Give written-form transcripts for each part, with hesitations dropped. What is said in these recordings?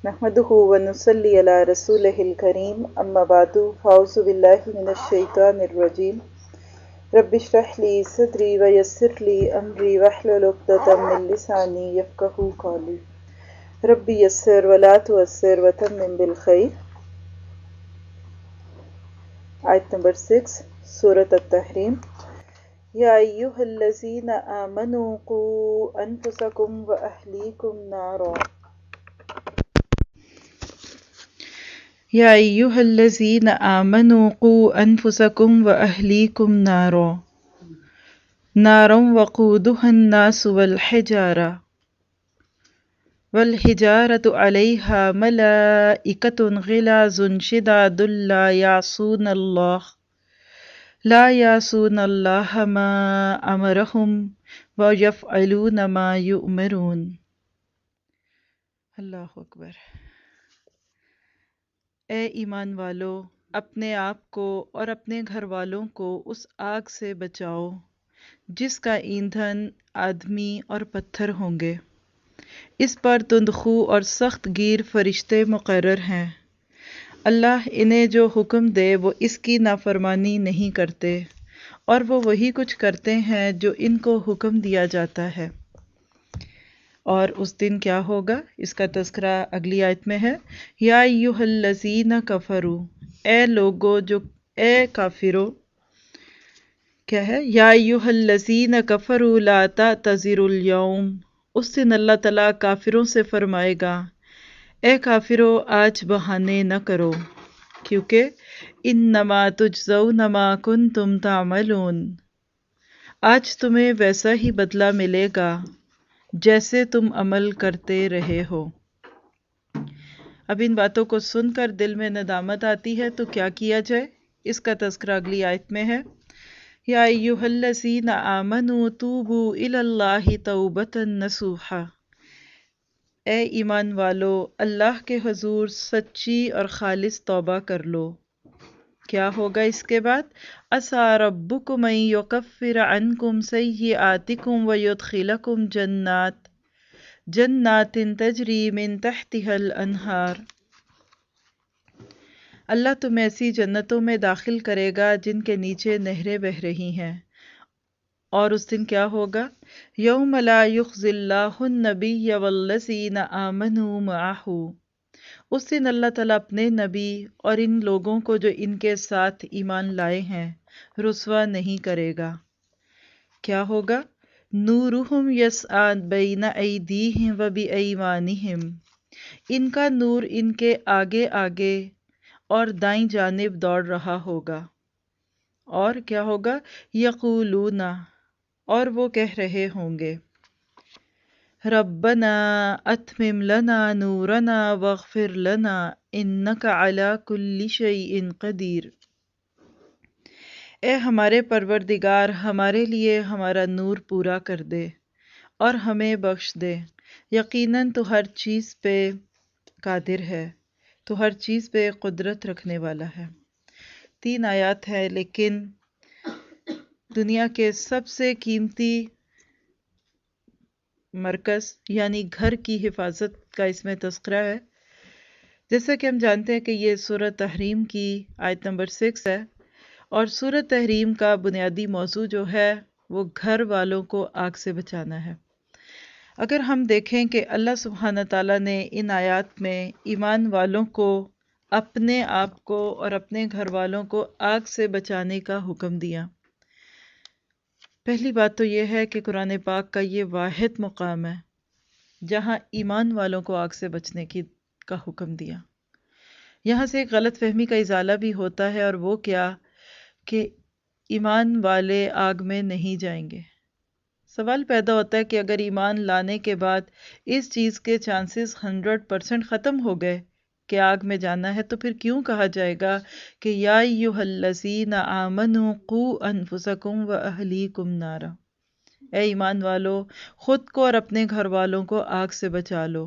نحمده ونصلي على رسوله الكريم أما بعد فأعوذ بالله من الشيطان الرجيم رب اشرح لي صدري ويسر لي أمري واحلل عقدة من لساني يفقهوا قولي رب يسر ولا تعسر وتمم بالخير. آیت نمبر 6 سورة التحریم. یا ایہا الذین آمنوا قوا انفسکم واہلیکم نارا. یا ایہا الذین آمنوا قوا انفسکم واہلیکم نارا وقودها الناس والحجارة علیہا ملائکۃ غلاظ شداد لا یعصون اللہ ما امرہم ویفعلون ما یؤمرون. اللہ اکبر. اے ایمان والو، اپنے آپ کو اور اپنے گھر والوں کو اس آگ سے بچاؤ جس کا ایندھن آدمی اور پتھر ہوں گے. اس پر تندخو اور سخت گیر فرشتے مقرر ہیں. اللہ انہیں جو حکم دے وہ اس کی نافرمانی نہیں کرتے، اور وہ وہی کچھ کرتے ہیں جو ان کو حکم دیا جاتا ہے. اور اس دن کیا ہوگا اس کا تذکرہ اگلی آیت میں ہے. یا ایھا الذین کفروا، اے لوگو جو، اے کافرو. کیا ہے؟ یا ایھا الذین کفروا لا تعتذروا اليوم. اس دن اللہ تعالیٰ کافروں سے فرمائے گا، اے کافرو آج بہانے نہ کرو، کیونکہ انما تجزون ما کنتم تعملون. آج تمہیں ویسا ہی بدلہ ملے گا جیسے تم عمل کرتے رہے ہو. اب ان باتوں کو سن کر دل میں ندامت آتی ہے تو کیا کیا جائے؟ اس کا تذکرہ اگلی آیت میں ہے. یا ایھا الذین آمنوا توبوا الی اللہ توبۃ نصوحا. اے ایمان والو، اللہ کے حضور سچی اور خالص توبہ کر لو. کیا ہوگا اس کے بعد؟ عسیٰ ربکم ان یکفر عنکم سیئاتکم ویدخلکم جنات تجری من تحتها الانہار. اللہ تمہیں ایسی جنتوں میں داخل کرے گا جن کے نیچے نہریں بہہ رہی ہیں. اور اس دن کیا ہوگا؟ یوم لا یخزی اللہ النبی والذین آمنوا معہ. اس دن اللہ تعالیٰ اپنے نبی اور ان لوگوں کو جو ان کے ساتھ ایمان لائے ہیں رسوا نہیں کرے گا. کیا ہوگا؟ نورہم یسعی بین ایدیہم وبایمانہم. ان کا نور ان کے آگے آگے اور دائیں جانب دوڑ رہا ہوگا. اور کیا ہوگا؟ یقولون، اور وہ کہہ رہے ہوں گے، ربنا اتمم لنا نورنا واغفر لنا انک علی کل شیء قدیر. اے ہمارے پروردگار، ہمارے لیے ہمارا نور پورا کر دے اور ہمیں بخش دے، یقیناً تو ہر چیز پہ قادر ہے، تو ہر چیز پہ قدرت رکھنے والا ہے. 3 آیات ہے، لیکن دنیا کے سب سے قیمتی مرکز یعنی گھر کی حفاظت کا اس میں تذکرہ ہے. جیسا کہ ہم جانتے ہیں کہ یہ سورۃ تحریم کی آیت نمبر 6 ہے، اور سورۃ تحریم کا بنیادی موضوع جو ہے وہ گھر والوں کو آگ سے بچانا ہے. اگر ہم دیکھیں کہ اللہ سبحانہ تعالیٰ نے ان آیات میں ایمان والوں کو اپنے آپ کو اور اپنے گھر والوں کو آگ سے بچانے کا حکم دیا. پہلی بات تو یہ ہے کہ قرآن پاک کا یہ واحد مقام ہے جہاں ایمان والوں کو آگ سے بچنے کا حکم دیا. یہاں سے ایک غلط فہمی کا ازالہ بھی ہوتا ہے، اور وہ کیا کہ ایمان والے آگ میں نہیں جائیں گے. سوال پیدا ہوتا ہے کہ اگر ایمان لانے کے بعد اس چیز کے چانسز 100% ختم ہو گئے کہ آگ میں جانا ہے، تو پھر کیوں کہا جائے گا کہ یا ایھا الذین آمنوا قوا انفسکم واہلیکم نارا. اے ایمان والو، خود کو اور اپنے گھر والوں کو آگ سے بچا لو.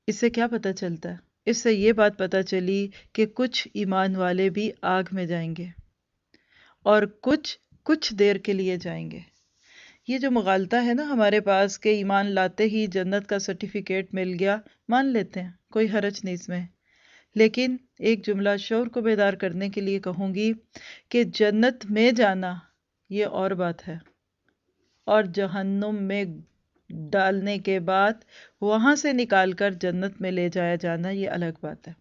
اس سے کیا پتہ چلتا ہے؟ اس سے یہ بات پتہ چلی کہ کچھ ایمان والے بھی آگ میں جائیں گے، اور کچھ دیر کے لیے جائیں گے. یہ جو مغالطہ ہے نا ہمارے پاس کہ ایمان لاتے ہی جنت کا سرٹیفکیٹ مل گیا، مان لیتے ہیں، کوئی حرج نہیں اس میں، لیکن ایک جملہ شعور کو بیدار کرنے کے لیے کہوں گی کہ جنت میں جانا یہ اور بات ہے، اور جہنم میں ڈالنے کے بعد وہاں سے نکال کر جنت میں لے جایا جانا یہ الگ بات ہے۔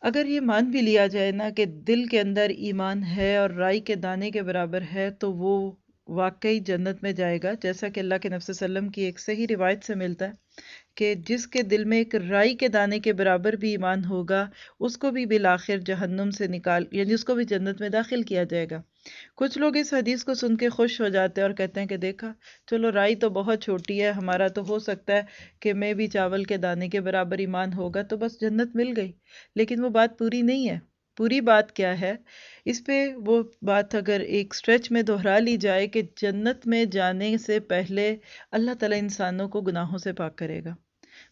اگر یہ مان بھی لیا جائے نا کہ دل کے اندر ایمان ہے اور رائی کے دانے کے برابر ہے تو وہ واقعی جنت میں جائے گا، جیسا کہ اللہ کے نبی صلی اللہ علیہ وسلم کی ایک صحیح روایت سے ملتا ہے کہ جس کے دل میں ایک رائی کے دانے کے برابر بھی ایمان ہوگا اس کو بھی بالآخر جہنم سے یعنی اس کو بھی جنت میں داخل کیا جائے گا۔ کچھ لوگ اس حدیث کو سن کے خوش ہو جاتے ہیں اور کہتے ہیں کہ دیکھا، چلو رائی تو بہت چھوٹی ہے، ہمارا تو ہو سکتا ہے کہ میں بھی چاول کے دانے کے برابر ایمان ہوگا تو بس جنت مل گئی، لیکن وہ بات پوری نہیں ہے۔ پوری بات کیا ہے؟ اس پہ وہ بات اگر ایک سٹریچ میں دہرا لی جائے کہ جنت میں جانے سے پہلے اللہ تعالیٰ انسانوں کو گناہوں سے پاک کرے گا،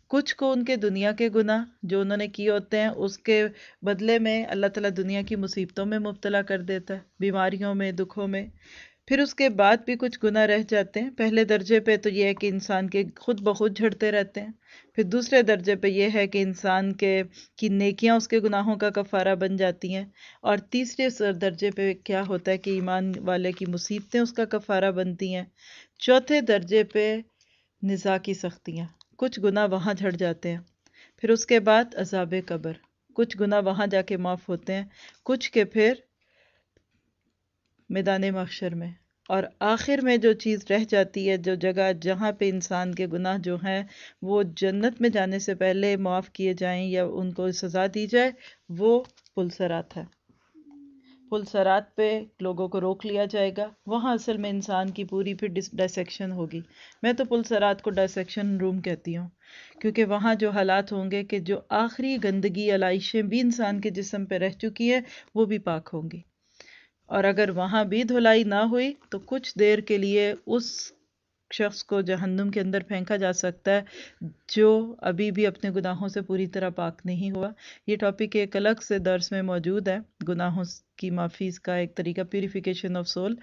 کچھ کو ان کے دنیا کے گناہ جو انہوں نے کیے ہوتے ہیں اس کے بدلے میں اللہ تعالیٰ دنیا کی مصیبتوں میں مبتلا کر دیتا ہے، بیماریوں میں، دکھوں میں۔ پھر اس کے بعد بھی کچھ گناہ رہ جاتے ہیں۔ پہلے درجے پہ تو یہ ہے کہ انسان کے خود بخود جھڑتے رہتے ہیں، پھر دوسرے درجے پہ یہ ہے کہ انسان کی نیکیاں اس کے گناہوں کا کفارہ بن جاتی ہیں، اور تیسرے درجے پہ کیا ہوتا ہے کہ ایمان والے کی مصیبتیں اس کا کفارہ بنتی ہیں، چوتھے درجے پہ نزاع کی سختیاں، کچھ گناہ وہاں جھڑ جاتے ہیں، پھر اس کے بعد عذاب قبر، کچھ گناہ وہاں جا کے معاف ہوتے ہیں، کچھ کے پھر میدان محشر میں، اور آخر میں جو چیز رہ جاتی ہے، جو جگہ جہاں پہ انسان کے گناہ جو ہیں وہ جنت میں جانے سے پہلے معاف کیے جائیں یا ان کو سزا دی جائے، وہ پل صراط ہے۔ پل صراط پہ لوگوں کو روک لیا جائے گا، وہاں اصل میں انسان کی پوری پھر ڈائسیکشن ہوگی۔ میں تو پل صراط کو ڈائسیکشن روم کہتی ہوں، کیونکہ وہاں جو حالات ہوں گے کہ جو آخری گندگی علائشیں بھی انسان کے جسم پہ رہ چکی ہے وہ بھی پاک ہوں گی، اور اگر وہاں بھی دھلائی نہ ہوئی تو کچھ دیر کے لیے اس شخص کو جہنم کے اندر پھینکا جا سکتا ہے جو ابھی بھی اپنے گناہوں سے پوری طرح پاک نہیں ہوا۔ یہ ٹاپک ایک الگ سے درس میں موجود ہے، گناہوں کی معافی کا ایک طریقہ، پیوریفیکیشن آف سول۔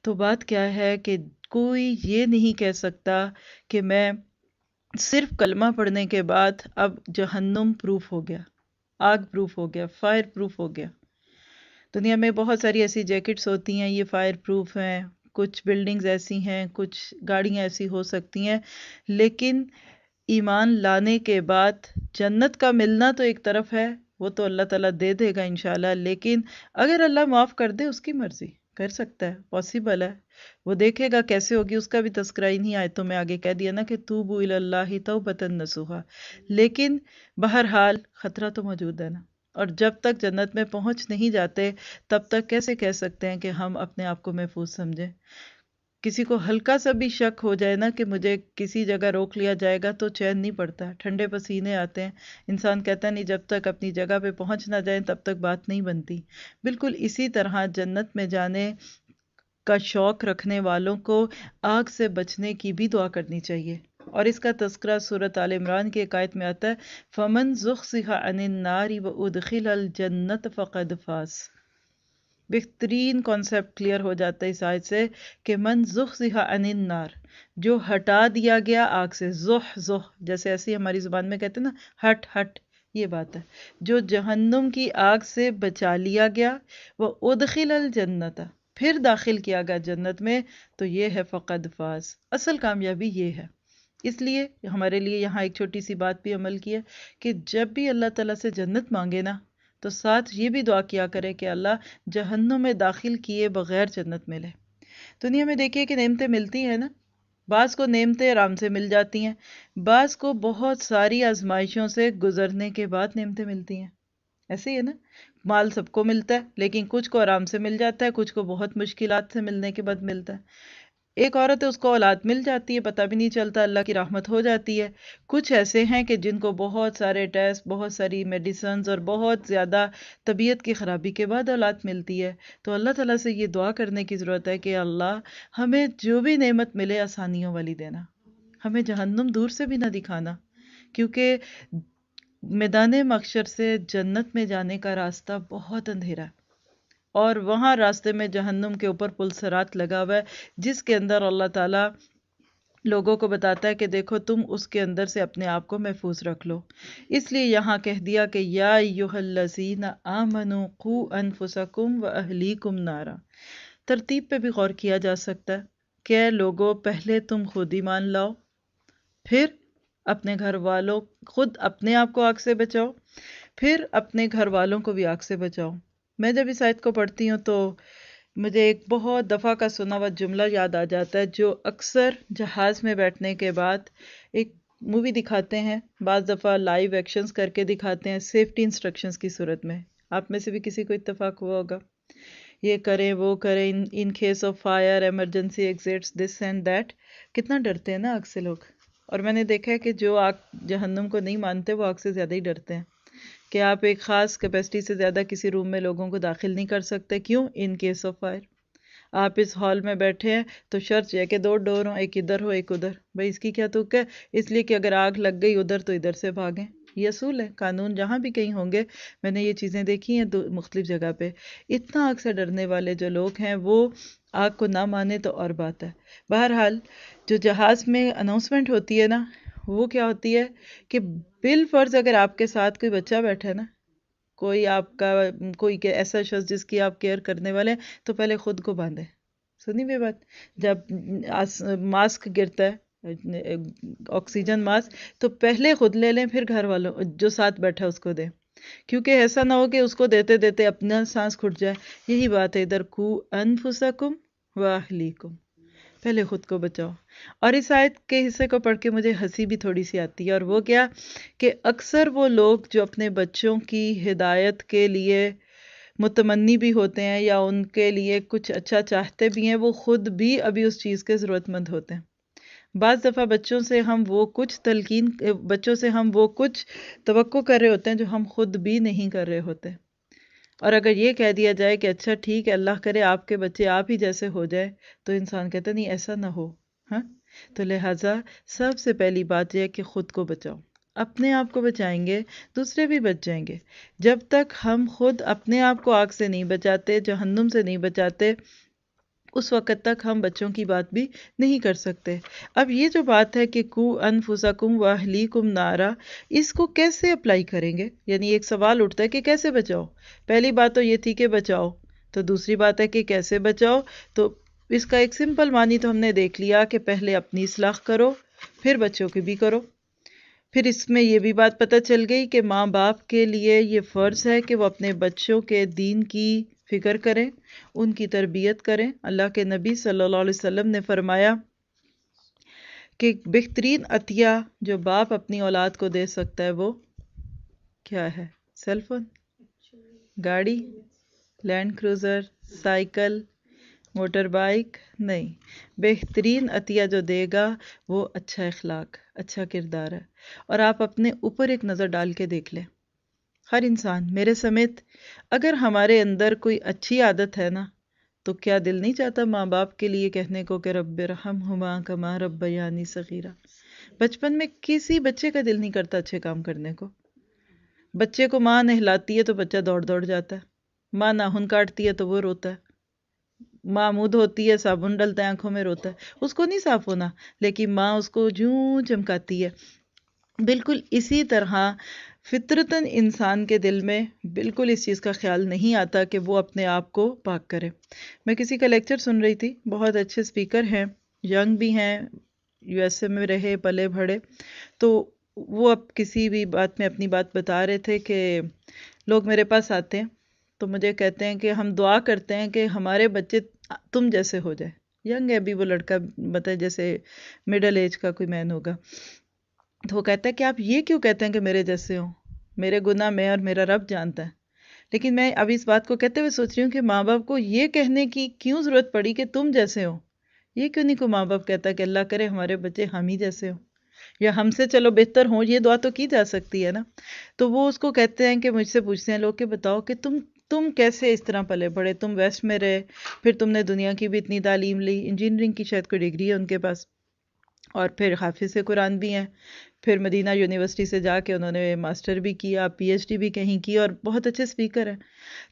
تو بات کیا ہے کہ کوئی یہ نہیں کہہ سکتا کہ میں صرف کلمہ پڑھنے کے بعد اب جہنم پروف ہو گیا، آگ پروف ہو گیا، فائر پروف ہو گیا۔ دنیا میں بہت ساری ایسی جیکٹس ہوتی ہیں، یہ فائر پروف ہیں، کچھ بلڈنگز ایسی ہیں، کچھ گاڑیاں ایسی ہو سکتی ہیں، لیکن ایمان لانے کے بعد جنت کا ملنا تو ایک طرف ہے، وہ تو اللہ تعالیٰ دے دے گا انشاءاللہ، لیکن اگر اللہ معاف کر دے اس کی مرضی، کر سکتا ہے، پاسبل ہے، وہ دیکھے گا کیسے ہوگی، اس کا بھی تذکرہ انہی آیتوں میں آگے کہہ دیا نا کہ توبوا الی اللہ توبۃ نصوحا، لیکن بہرحال خطرہ تو موجود ہے نا، اور جب تک جنت میں پہنچ نہیں جاتے تب تک کیسے کہہ سکتے ہیں کہ ہم اپنے آپ کو محفوظ سمجھیں؟ کسی کو ہلکا سا بھی شک ہو جائے نا کہ مجھے کسی جگہ روک لیا جائے گا تو چین نہیں پڑتا، ٹھنڈے پسینے آتے ہیں، انسان کہتا نہیں جب تک اپنی جگہ پہ پہنچ نہ جائیں تب تک بات نہیں بنتی۔ بالکل اسی طرح جنت میں جانے کا شوق رکھنے والوں کو آگ سے بچنے کی بھی دعا کرنی چاہیے، اور اس کا تذکرہ سورۃ آل عمران کی ایک آیت میں آتا ہے فَمَن زُحْزِحَ عَنِ النَّارِ وَأُدْخِلَ الْجَنَّةَ فَقَدْ فَازَ۔ بہترین کانسیپٹ کلیئر ہو جاتا ہے اس آیت سے کہ من زحزح عن النار، جو ہٹا دیا گیا آگ سے، جیسے ایسی ہماری زبان میں کہتے ہیں نا ہٹ ہٹ، یہ بات ہے، جو جہنم کی آگ سے بچا لیا گیا، وہ ادخل الجنت، پھر داخل کیا گیا جنت میں، تو یہ ہے فقد فاز، اصل کامیابی یہ ہے۔ اس لیے ہمارے لیے یہاں ایک چھوٹی سی بات بھی عمل کی ہے کہ جب بھی اللہ تعالیٰ سے جنت مانگے نا تو ساتھ یہ بھی دعا کیا کرے کہ اللہ جہنم میں داخل کیے بغیر جنت ملے۔ دنیا میں دیکھیے کہ نعمتیں ملتی ہیں نا، بعض کو نعمتیں آرام سے مل جاتی ہیں، بعض کو بہت ساری آزمائشوں سے گزرنے کے بعد نعمتیں ملتی ہیں، ایسے ہی ہے نا، مال سب کو ملتا ہے لیکن کچھ کو آرام سے مل جاتا ہے، کچھ کو بہت مشکلات سے ملنے کے بعد ملتا ہے۔ ایک عورت ہے اس کو اولاد مل جاتی ہے، پتہ بھی نہیں چلتا، اللہ کی رحمت ہو جاتی ہے۔ کچھ ایسے ہیں کہ جن کو بہت سارے ٹیسٹ، بہت ساری میڈیسنز اور بہت زیادہ طبیعت کی خرابی کے بعد اولاد ملتی ہے، تو اللہ تعالیٰ سے یہ دعا کرنے کی ضرورت ہے کہ اللہ ہمیں جو بھی نعمت ملے آسانیوں والی دینا، ہمیں جہنم دور سے بھی نہ دکھانا، کیونکہ میدان محشر سے جنت میں جانے کا راستہ بہت اندھیرا ہے، اور وہاں راستے میں جہنم کے اوپر پل صراط لگا ہوا ہے، جس کے اندر اللہ تعالیٰ لوگوں کو بتاتا ہے کہ دیکھو تم اس کے اندر سے اپنے آپ کو محفوظ رکھ لو۔ اس لیے یہاں کہہ دیا کہ یا ایھا الذین آمنوا قوا انفسکم واہلیکم نارا۔ ترتیب پہ بھی غور کیا جا سکتا ہے کہ اے لوگوں، پہلے تم خود ایمان لاؤ، پھر اپنے گھر والوں، خود اپنے آپ کو آگ سے بچاؤ، پھر اپنے گھر والوں کو بھی آگ سے بچاؤ۔ میں جب اس آیت کو پڑھتی ہوں تو مجھے ایک بہت دفعہ کا سنا ہوا جملہ یاد آ جاتا ہے، جو اکثر جہاز میں بیٹھنے کے بعد ایک مووی دکھاتے ہیں، بعض دفعہ لائیو ایکشنز کر کے دکھاتے ہیں سیفٹی انسٹرکشنز کی صورت میں۔ آپ میں سے بھی کسی کو اتفاق ہوا ہوگا، یہ کریں وہ کریں، in case of fire emergency exits this and that. کتنا ڈرتے ہیں نا آگ سے لوگ، اور میں نے دیکھا ہے کہ جو آگ جہنم کو نہیں مانتے وہ آگ سے زیادہ ہی ڈرتے ہیں، کہ آپ ایک خاص کیپیسٹی سے زیادہ کسی روم میں لوگوں کو داخل نہیں کر سکتے۔ کیوں؟ In case of fire. آپ اس ہال میں بیٹھے ہیں تو شرط یہ کہ 2 ڈور ہوں، ایک ادھر ہو ایک ادھر۔ بھائی اس کی کیا تک ہے؟ اس لیے کہ اگر آگ لگ گئی ادھر تو ادھر سے بھاگیں، یہ اصول ہے، قانون جہاں بھی کہیں ہوں گے۔ میں نے یہ چیزیں دیکھی ہیں مختلف جگہ پہ۔ اتنا آگ سے ڈرنے والے جو لوگ ہیں وہ آگ کو نہ مانے تو اور بات ہے۔ بہرحال جو جہاز میں اناؤنسمنٹ ہوتی ہے نا، وہ کیا ہوتی ہے کہ بالفرض اگر آپ کے ساتھ کوئی بچہ بیٹھا ہے نا، کوئی آپ کا کوئی ایسا شخص جس کی آپ کیئر کرنے والے ہیں، تو پہلے خود کو باندھیں۔ سنی ہوئی بات؟ جب ماسک گرتا ہے، آکسیجن ماسک، تو پہلے خود لے لیں، پھر گھر والوں جو ساتھ بیٹھا اس کو دیں، کیونکہ ایسا نہ ہو کہ اس کو دیتے دیتے اپنا سانس کھٹ جائے۔ یہی بات ہے ادھر، قوا انفسکم واہلیکم، پہلے خود کو بچاؤ۔ اور اس آیت کے حصے کو پڑھ کے مجھے ہنسی بھی تھوڑی سی آتی ہے، اور وہ کیا کہ اکثر وہ لوگ جو اپنے بچوں کی ہدایت کے لیے متمنی بھی ہوتے ہیں یا ان کے لیے کچھ اچھا چاہتے بھی ہیں، وہ خود بھی ابھی اس چیز کے ضرورت مند ہوتے ہیں۔ بعض دفعہ بچوں سے ہم وہ کچھ توقع کر رہے ہوتے ہیں جو ہم خود بھی نہیں کر رہے ہوتے۔ اور اگر یہ کہہ دیا جائے کہ اچھا ٹھیک ہے، اللہ کرے آپ کے بچے آپ ہی جیسے ہو جائے، تو انسان کہتا نہیں ایسا نہ ہو۔ ہاں، تو لہٰذا سب سے پہلی بات یہ ہے کہ خود کو بچاؤ۔ اپنے آپ کو بچائیں گے دوسرے بھی بچ جائیں گے۔ جب تک ہم خود اپنے آپ کو آگ سے نہیں بچاتے، جہنم سے نہیں بچاتے، اس وقت تک ہم بچوں کی بات بھی نہیں کر سکتے۔ اب یہ جو بات ہے کہ قوا انفسکم واہلیکم نارا، اس کو کیسے اپلائی کریں گے؟ یعنی ایک سوال اٹھتا ہے کہ کیسے بچاؤ؟ پہلی بات تو یہ تھی کہ بچاؤ، تو دوسری بات ہے کہ کیسے بچاؤ؟ تو اس کا ایک سمپل معنی تو ہم نے دیکھ لیا کہ پہلے اپنی اصلاح کرو، پھر بچوں کی بھی کرو۔ پھر اس میں یہ بھی بات پتہ چل گئی کہ ماں باپ کے لیے یہ فرض ہے کہ وہ اپنے بچوں کے دین کی فکر کریں، ان کی تربیت کریں۔ اللہ کے نبی صلی اللہ علیہ وسلم نے فرمایا کہ بہترین عطیہ جو باپ اپنی اولاد کو دے سکتا ہے وہ کیا ہے؟ سیل فون، گاڑی، Land Cruiser, cycle, motorbike نہیں، بہترین عطیہ جو دے گا وہ اچھا اخلاق، اچھا کردار ہے۔ اور آپ اپنے اوپر ایک نظر ڈال کے دیکھ لیں، ہر انسان میرے سمیت، اگر ہمارے اندر کوئی اچھی عادت ہے نا، تو کیا دل نہیں چاہتا ماں باپ کے لیے کہنے کو کہ رب ارحمہما کما ربیانی صغیرا؟ بچپن میں کسی بچے کا دل نہیں کرتا اچھے کام کرنے کو۔ بچے کو ماں نہلاتی ہے تو بچہ دوڑ دوڑ جاتا ہے، ماں ناخن کاٹتی ہے تو وہ روتا ہے، ماں منہ دھوتی ہے، صابن ڈلتا ہے آنکھوں میں، روتا ہے، اس کو نہیں صاف ہونا، لیکن ماں اس کو جوں چمکاتی ہے۔ بالکل اسی طرح فطرتاً انسان کے دل میں بالکل اس چیز کا خیال نہیں آتا کہ وہ اپنے آپ کو پاک کرے۔ میں کسی کا لیکچر سن رہی تھی، بہت اچھے اسپیکر ہیں، ینگ بھی ہیں، یو ایس اے میں رہے پلے بڑھے، تو وہ اب کسی بھی بات میں اپنی بات بتا رہے تھے کہ لوگ میرے پاس آتے ہیں تو مجھے کہتے ہیں کہ ہم دعا کرتے ہیں کہ ہمارے بچے تم جیسے ہو جائے۔ ینگ ہے ابھی وہ لڑکا، مطلب جیسے مڈل ایج کا کوئی مین ہوگا، تو وہ کہتا ہے کہ آپ یہ کیوں کہتے ہیں کہ میرے جیسے ہوں؟ میرے گناہ میں اور میرا رب جانتا ہے۔ لیکن میں ابھی اس بات کو کہتے ہوئے سوچ رہی ہوں کہ ماں باپ کو یہ کہنے کی کیوں ضرورت پڑی کہ تم جیسے ہو؟ یہ کیوں نہیں کوئی ماں باپ کہتا کہ اللہ کرے ہمارے بچے ہم ہی جیسے ہوں، یا ہم سے چلو بہتر ہوں؟ یہ دعا تو کی جا سکتی ہے نا۔ تو وہ اس کو کہتے ہیں کہ مجھ سے پوچھتے ہیں لوگ کہ بتاؤ کہ تم کیسے اس طرح پلے بڑھے، تم ویسٹ میں رہے، پھر تم نے دنیا کی بھی اتنی تعلیم لی، انجینئرنگ کی شاید کوئی ڈگری ہے ان کے پاس، اور پھر حافظ قرآن بھی ہیں، پھر مدینہ یونیورسٹی سے جا کے انہوں نے ماسٹر بھی کیا، پی ایچ ڈی بھی کہیں کی، اور بہت اچھے اسپیکر ہیں۔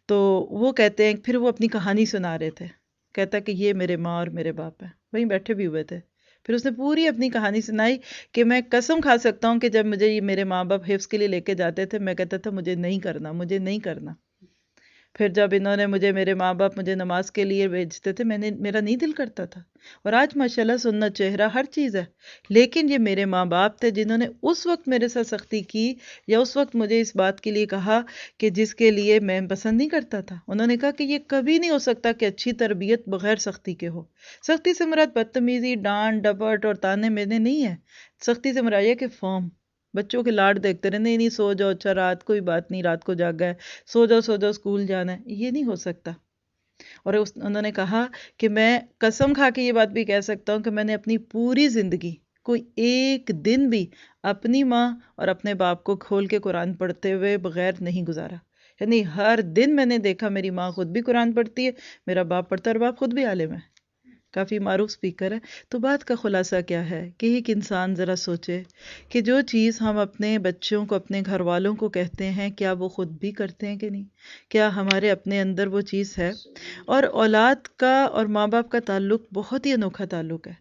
تو وہ کہتے ہیں، پھر وہ اپنی کہانی سنا رہے تھے، کہتا کہ یہ میرے ماں اور میرے باپ ہیں، وہیں بیٹھے بھی ہوئے تھے۔ پھر اس نے پوری اپنی کہانی سنائی کہ میں قسم کھا سکتا ہوں کہ جب مجھے یہ میرے ماں باپ حفظ کے لیے لے کے جاتے تھے، میں کہتا تھا مجھے نہیں کرنا، مجھے نہیں کرنا۔ پھر جب انہوں نے میرے ماں باپ مجھے نماز کے لیے بھیجتے تھے، میرا نہیں دل کرتا تھا، اور آج ماشاءاللہ سنت چہرہ ہر چیز ہے، لیکن یہ میرے ماں باپ تھے جنہوں نے اس وقت میرے ساتھ سختی کی، یا اس وقت مجھے اس بات کے لیے کہا کہ جس کے لیے میں پسند نہیں کرتا تھا۔ انہوں نے کہا کہ یہ کبھی نہیں ہو سکتا کہ اچھی تربیت بغیر سختی کے ہو۔ سختی سے مراد بدتمیزی، ڈانٹ ڈپٹ اور تانے مینے نہیں ہے، سختی سے مراد یہ کہ فارم، بچوں کے لاڈ دیکھتے رہے، نہیں سو جاؤ، اچھا رات کوئی بات نہیں، رات کو جاگا ہے، سو جاؤ اسکول جانا ہے، یہ نہیں ہو سکتا۔ اور انہوں نے کہا کہ میں قسم کھا کے یہ بات بھی کہہ سکتا ہوں کہ میں نے اپنی پوری زندگی کوئی ایک دن بھی اپنی ماں اور اپنے باپ کو کھول کے قرآن پڑھتے ہوئے بغیر نہیں گزارا۔ یعنی ہر دن میں نے دیکھا میری ماں خود بھی قرآن پڑھتی ہے، میرا باپ پڑھتا ہے، اور باپ خود بھی عالم ہے، کافی معروف سپیکر ہے۔ تو بات کا خلاصہ کیا ہے کہ ایک انسان ذرا سوچے کہ جو چیز ہم اپنے بچوں کو، اپنے گھر والوں کو کہتے ہیں، کیا وہ خود بھی کرتے ہیں کہ نہیں؟ کیا ہمارے اپنے اندر وہ چیز ہے؟ اور اولاد کا اور ماں باپ کا تعلق بہت ہی انوکھا تعلق ہے۔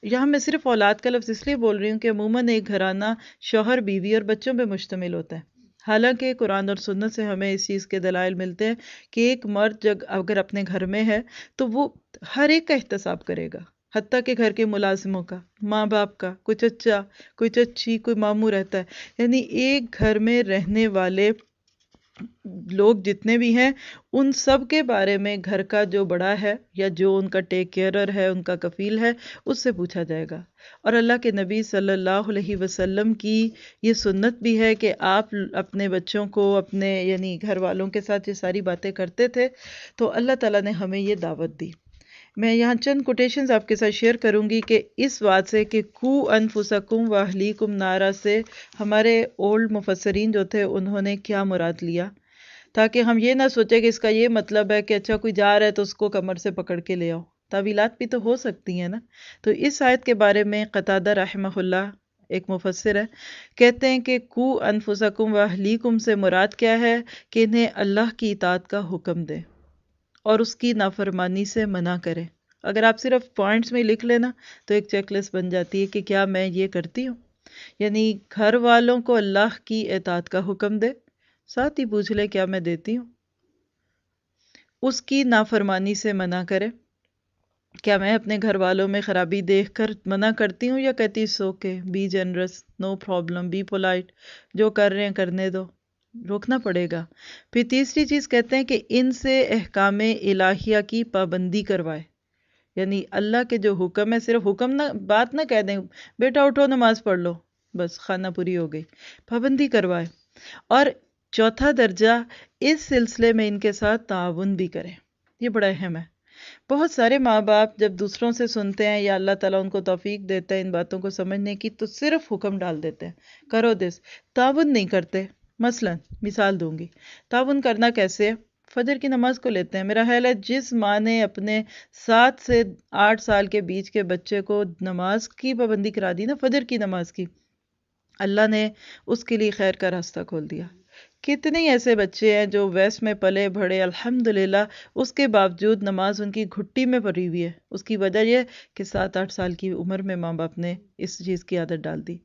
یہاں میں صرف اولاد کا لفظ اس لیے بول رہی ہوں کہ عموماً ایک گھرانہ شوہر، بیوی اور بچوں پہ مشتمل ہوتا ہے۔ حالانکہ قرآن اور سنت سے ہمیں اس چیز کے دلائل ملتے ہیں کہ ایک مرد جب اگر اپنے گھر میں ہے تو وہ ہر ایک کا احتساب کرے گا، حتیٰ کہ گھر کے ملازموں کا، ماں باپ کا، کوئی چچا، کوئی چچی، کوئی ماموں رہتا ہے، یعنی ایک گھر میں رہنے والے لوگ جتنے بھی ہیں ان سب کے بارے میں گھر کا جو بڑا ہے یا جو ان کا ٹیک کیئرر ہے، ان کا کفیل ہے، اس سے پوچھا جائے گا۔ اور اللہ کے نبی صلی اللہ علیہ وسلم کی یہ سنت بھی ہے کہ آپ اپنے بچوں کو، اپنے یعنی گھر والوں کے ساتھ یہ ساری باتیں کرتے تھے، تو اللہ تعالیٰ نے ہمیں یہ دعوت دی۔ میں یہاں چند کوٹیشنز آپ کے ساتھ شیئر کروں گی کہ اس بات سے کہ قُوا انفسکم واہلیکم نارا سے ہمارے اولڈ مفسرین جو تھے انہوں نے کیا مراد لیا، تاکہ ہم یہ نہ سوچیں کہ اس کا یہ مطلب ہے کہ اچھا کوئی جا رہا ہے تو اس کو کمر سے پکڑ کے لے آؤ۔ تعویلات بھی تو ہو سکتی ہیں نا۔ تو اس آیت کے بارے میں قتادہ رحمہ اللہ ایک مفسر ہے، کہتے ہیں کہ قُوا انفسکم واہلیکم سے مراد کیا ہے کہ انہیں اللہ کی اطاعت کا حکم دے اور اس کی نافرمانی سے منع کرے۔ اگر آپ صرف پوائنٹس میں لکھ لینا تو ایک چیک لسٹ بن جاتی ہے کہ کیا میں یہ کرتی ہوں، یعنی گھر والوں کو اللہ کی اطاعت کا حکم دے، ساتھ ہی پوچھ لے کیا میں دیتی ہوں، اس کی نافرمانی سے منع کرے، کیا میں اپنے گھر والوں میں خرابی دیکھ کر منع کرتی ہوں یا کہتی سو کے be generous, no problem, be polite, جو کر رہے ہیں کرنے دو، روکنا پڑے گا۔ پھر تیسری چیز کہتے ہیں کہ ان سے احکام الہیہ کی پابندی کروائے، یعنی اللہ کے جو حکم ہے، صرف حکم نہ بات نہ کہہ دیں بیٹا اٹھو نماز پڑھ لو، بس خانہ پوری ہو گئی، پابندی کروائے۔ اور چوتھا درجہ، اس سلسلے میں ان کے ساتھ تعاون بھی کریں، یہ بڑا اہم ہے۔ بہت سارے ماں باپ جب دوسروں سے سنتے ہیں یا اللہ تعالیٰ ان کو توفیق دیتا ہے ان باتوں کو سمجھنے کی تو صرف حکم ڈال دیتے ہیں کرو دس، تعاون نہیں کرتے۔ مثلا مثال دوں گی، تعاون کرنا کیسے ہے؟ فجر کی نماز کو لیتے ہیں، میرا خیال ہے جس ماں نے اپنے 7 سے 8 سال کے بیچ کے بچے کو نماز کی پابندی کرا دی نا، فجر کی نماز کی، اللہ نے اس کے لیے خیر کا راستہ کھول دیا۔ کتنے ایسے بچے ہیں جو ویسٹ میں پلے بڑھے الحمدللہ، اس کے باوجود نماز ان کی گھٹی میں پڑی ہوئی ہے، اس کی وجہ یہ کہ 7-8 سال کی عمر میں ماں باپ نے اس چیز کی عادت ڈال دی۔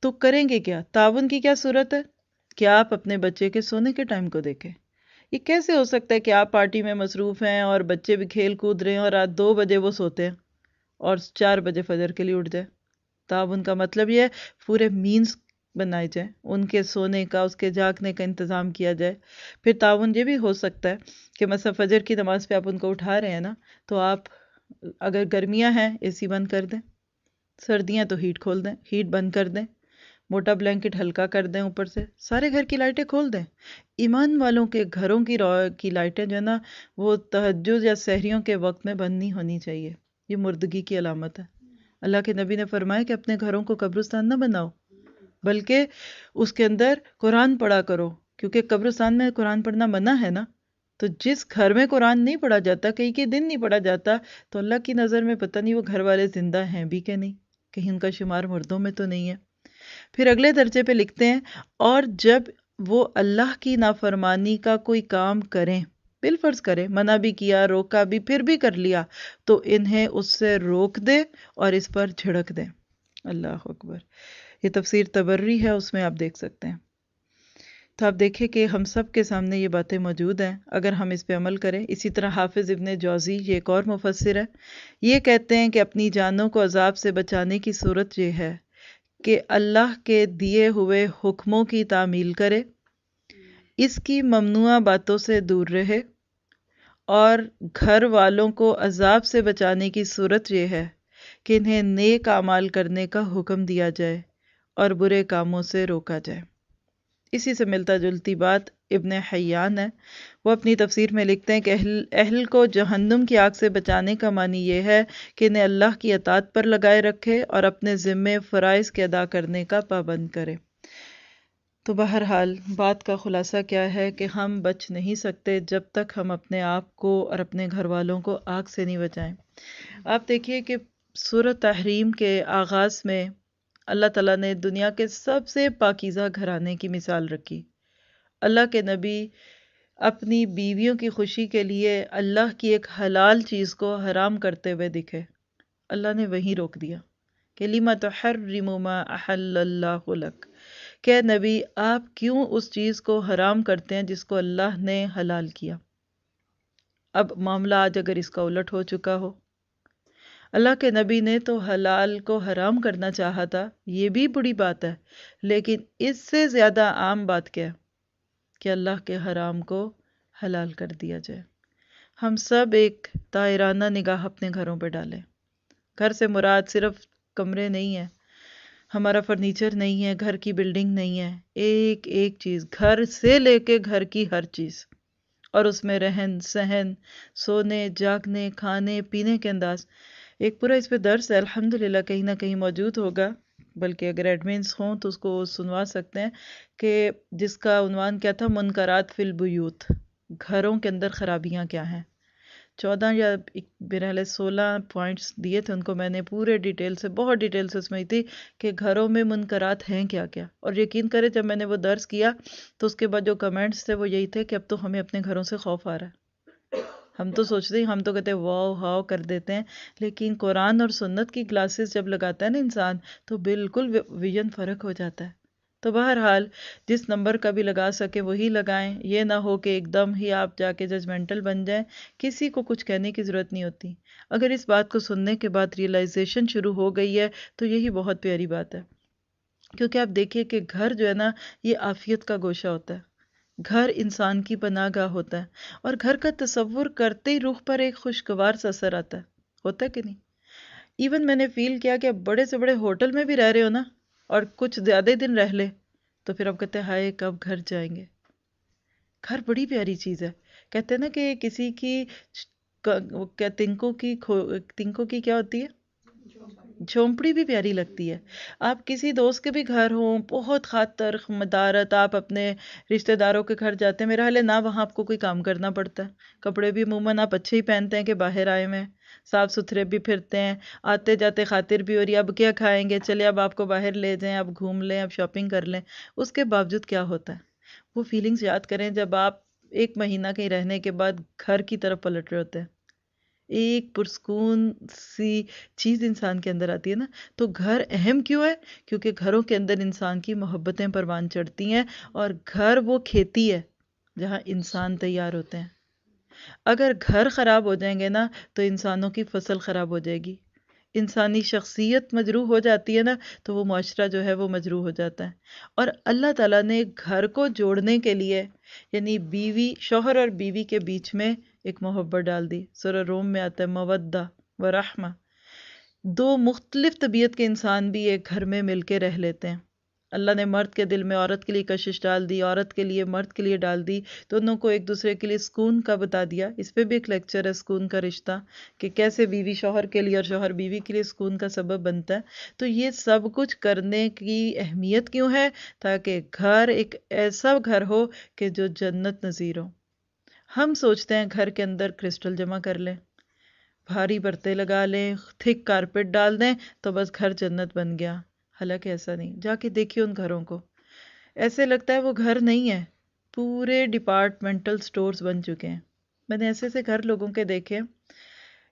تو کریں گے کیا؟ تعاون کی کیا صورت ہے کہ آپ اپنے بچے کے سونے کے ٹائم کو دیکھیں۔ یہ کیسے ہو سکتا ہے کہ آپ پارٹی میں مصروف ہیں اور بچے بھی کھیل کود رہے ہیں اور رات 2 بجے وہ سوتے ہیں اور 4 بجے فجر کے لیے اٹھ جائے؟ تعاون کا مطلب یہ ہے پورے مینز بنائے جائیں، ان کے سونے کا، اس کے جاگنے کا انتظام کیا جائے۔ پھر تعاون یہ بھی ہو سکتا ہے کہ مثلا فجر کی نماز پہ آپ ان کو اٹھا رہے ہیں نا، تو آپ اگر گرمیاں ہیں اے سی بند کر دیں، سردیاں تو ہیٹ کھول دیں، ہیٹ بند کر دیں، موٹا بلینکٹ ہلکا کر دیں، اوپر سے سارے گھر کی لائٹیں کھول دیں۔ ایمان والوں کے گھروں کی لائٹیں جو ہے نا وہ تہجد یا سحریوں کے وقت میں بند نہیں ہونی چاہیے، یہ مردگی کی علامت ہے۔ اللہ کے نبی نے فرمایا کہ اپنے گھروں کو قبرستان نہ بناؤ، بلکہ اس کے اندر قرآن پڑھا کرو، کیونکہ قبرستان میں قرآن پڑھنا منع ہے نا۔ تو جس گھر میں قرآن نہیں پڑھا جاتا، کئی دن نہیں پڑھا جاتا، تو اللہ کی نظر میں پتہ نہیں وہ گھر والے زندہ ہیں بھی کہ نہیں، کہیں ان کا شمار مردوں میں تو نہیں ہے۔ پھر اگلے درجے پہ لکھتے ہیں اور جب وہ اللہ کی نافرمانی کا کوئی کام کریں، بالفرض کریں، منع بھی کیا، روکا بھی، پھر بھی کر لیا، تو انہیں اس سے روک دے اور اس پر جھڑک دیں۔ اللہ اکبر۔ یہ تفسیر تبری ہے، اس میں آپ دیکھ سکتے ہیں۔ تو آپ دیکھیں کہ ہم سب کے سامنے یہ باتیں موجود ہیں اگر ہم اس پہ عمل کریں۔ اسی طرح حافظ ابن جوزی، یہ ایک اور مفسر ہے، یہ کہتے ہیں کہ اپنی جانوں کو عذاب سے بچانے کی صورت یہ ہے کہ اللہ کے دیے ہوئے حکموں کی تعمیل کرے، اس کی ممنوع باتوں سے دور رہے، اور گھر والوں کو عذاب سے بچانے کی صورت یہ ہے کہ انہیں نیک اعمال کرنے کا حکم دیا جائے اور برے کاموں سے روکا جائے۔ اسی سے ملتا جلتی بات ابن حیان ہے، وہ اپنی تفسیر میں لکھتے ہیں کہ اہل کو جہنم کی آگ سے بچانے کا معنی یہ ہے کہ انہیں اللہ کی اطاعت پر لگائے رکھے اور اپنے ذمے فرائض کے ادا کرنے کا پابند کرے۔ تو بہرحال بات کا خلاصہ کیا ہے کہ ہم بچ نہیں سکتے جب تک ہم اپنے آپ کو اور اپنے گھر والوں کو آگ سے نہیں بچائیں۔ آپ دیکھیے کہ سورۃ تحریم کے آغاز میں اللہ تعالیٰ نے دنیا کے سب سے پاکیزہ گھرانے کی مثال رکھی۔ اللہ کے نبی اپنی بیویوں کی خوشی کے لیے اللہ کی ایک حلال چیز کو حرام کرتے ہوئے دکھے، اللہ نے وہیں روک دیا کہ لِمَ تُحَرِّمُ مَا أَحَلَّ اللَّهُ لَكَ، کہ نبی آپ کیوں اس چیز کو حرام کرتے ہیں جس کو اللہ نے حلال کیا۔ اب معاملہ آج اگر اس کا الٹ ہو چکا ہو، اللہ کے نبی نے تو حلال کو حرام کرنا چاہا تھا، یہ بھی بڑی بات ہے، لیکن اس سے زیادہ عام بات کیا ہے کہ اللہ کے حرام کو حلال کر دیا جائے۔ ہم سب ایک طائرانہ نگاہ اپنے گھروں پہ ڈالیں۔ گھر سے مراد صرف کمرے نہیں ہے، ہمارا فرنیچر نہیں ہے، گھر کی بلڈنگ نہیں ہے، ایک ایک چیز، گھر سے لے کے گھر کی ہر چیز، اور اس میں رہن سہن، سونے جاگنے، کھانے پینے کے انداز۔ ایک پورا اس پہ درس ہے، الحمدللہ کہیں نہ کہیں موجود ہوگا، بلکہ اگر ایڈمنس ہوں تو اس کو سنوا سکتے ہیں، کہ جس کا عنوان کیا تھا، منکرات فی البیوت، گھروں کے اندر خرابیاں کیا ہیں۔ 14 یا میرے 16 پوائنٹس دیے تھے ان کو میں نے، پورے ڈیٹیل سے، بہت ڈیٹیل سے اس میں تھی کہ گھروں میں منکرات ہیں کیا کیا۔ اور یقین کرے جب میں نے وہ درس کیا تو اس کے بعد جو کمنٹس تھے وہ یہی تھے کہ اب تو ہمیں اپنے گھروں سے خوف آ رہا ہے۔ ہم تو سوچتے ہیں، ہم تو کہتے ہیں واو ہاؤ کر دیتے ہیں، لیکن قرآن اور سنت کی کلاسز جب لگاتا ہے نا انسان تو بالکل ویژن فرق ہو جاتا ہے۔ تو بہرحال جس نمبر کا بھی لگا سکے وہی لگائیں، یہ نہ ہو کہ ایک دم ہی آپ جا کے ججمنٹل بن جائیں۔ کسی کو کچھ کہنے کی ضرورت نہیں ہوتی، اگر اس بات کو سننے کے بعد ریئلائزیشن شروع ہو گئی ہے تو یہی بہت پیاری بات ہے۔ کیونکہ آپ دیکھیے کہ گھر جو ہے نا، یہ عافیت کا گوشہ ہوتا ہے، گھر انسان کی پناہ گاہ ہوتا ہے، اور گھر کا تصور کرتے ہی روح پر ایک خوشگوار سا اثر آتا ہے کہ نہیں؟ ایون میں نے فیل کیا کہ اب بڑے سے بڑے ہوٹل میں بھی رہ رہے ہو نا، اور کچھ زیادہ دن رہ لے تو پھر آپ کہتے ہیں ہائے کب گھر جائیں گے۔ گھر بڑی پیاری چیز ہے، کہتے ہیں نا کہ کسی کی تنکوں کی کیا ہوتی ہے، جھونپڑی بھی پیاری لگتی ہے۔ آپ کسی دوست کے بھی گھر ہوں، بہت خاطر مدارت، آپ اپنے رشتہ داروں کے گھر جاتے ہیں، میرا حال ہے نہ وہاں آپ کو کوئی کام کرنا پڑتا ہے، کپڑے بھی عموماً آپ اچھے ہی پہنتے ہیں کہ باہر آئے ہوئے ہیں، صاف ستھرے بھی پھرتے ہیں، آتے جاتے خاطر بھی ہو رہی ہے، اب کیا کھائیں گے، چلے اب آپ کو باہر لے جائیں، اب گھوم لیں، اب شاپنگ کر لیں۔ اس کے باوجود کیا ہوتا ہے، وہ فیلنگز یاد کریں جب آپ 1 مہینہ کہیں رہنے کے بعد گھر کی طرف پلٹ رہے ہوتے ہیں، ایک پرسکون سی چیز انسان کے اندر آتی ہے نا۔ تو گھر اہم کیوں ہے؟ کیونکہ گھروں کے اندر انسان کی محبتیں پروان چڑھتی ہیں، اور گھر وہ کھیتی ہے جہاں انسان تیار ہوتے ہیں۔ اگر گھر خراب ہو جائیں گے نا تو انسانوں کی فصل خراب ہو جائے گی، انسانی شخصیت مجروح ہو جاتی ہے نا تو وہ معاشرہ جو ہے وہ مجروح ہو جاتا ہے۔ اور اللہ تعالیٰ نے گھر کو جوڑنے کے لیے، یعنی بیوی، شوہر اور بیوی کے بیچ میں ایک محبت ڈال دی۔ سورہ روم میں آتا ہے مودہ و رحمہ، 2 مختلف طبیعت کے انسان بھی ایک گھر میں مل کے رہ لیتے ہیں۔ اللہ نے مرد کے دل میں عورت کے لیے کشش ڈال دی، عورت کے لیے مرد کے لیے ڈال دی، دونوں کو ایک دوسرے کے لیے سکون کا بتا دیا۔ اس پہ بھی ایک لیکچر ہے، سکون کا رشتہ، کہ کیسے بیوی شوہر کے لیے اور شوہر بیوی کے لیے سکون کا سبب بنتا ہے۔ تو یہ سب کچھ کرنے کی اہمیت کیوں ہے؟ تاکہ گھر ایک ایسا گھر ہو کہ جو جنت نظیر ہو۔ ہم سوچتے ہیں گھر کے اندر کرسٹل جمع کر لیں، بھاری برتیں لگا لیں، تھک کارپیٹ ڈال دیں تو بس گھر جنت بن گیا. حالانکہ ایسا نہیں. جا کے دیکھیے ان گھروں کو، ایسے لگتا ہے وہ گھر نہیں ہے، پورے ڈپارٹمنٹل سٹورز بن چکے ہیں. میں نے ایسے ایسے گھر لوگوں کے دیکھے.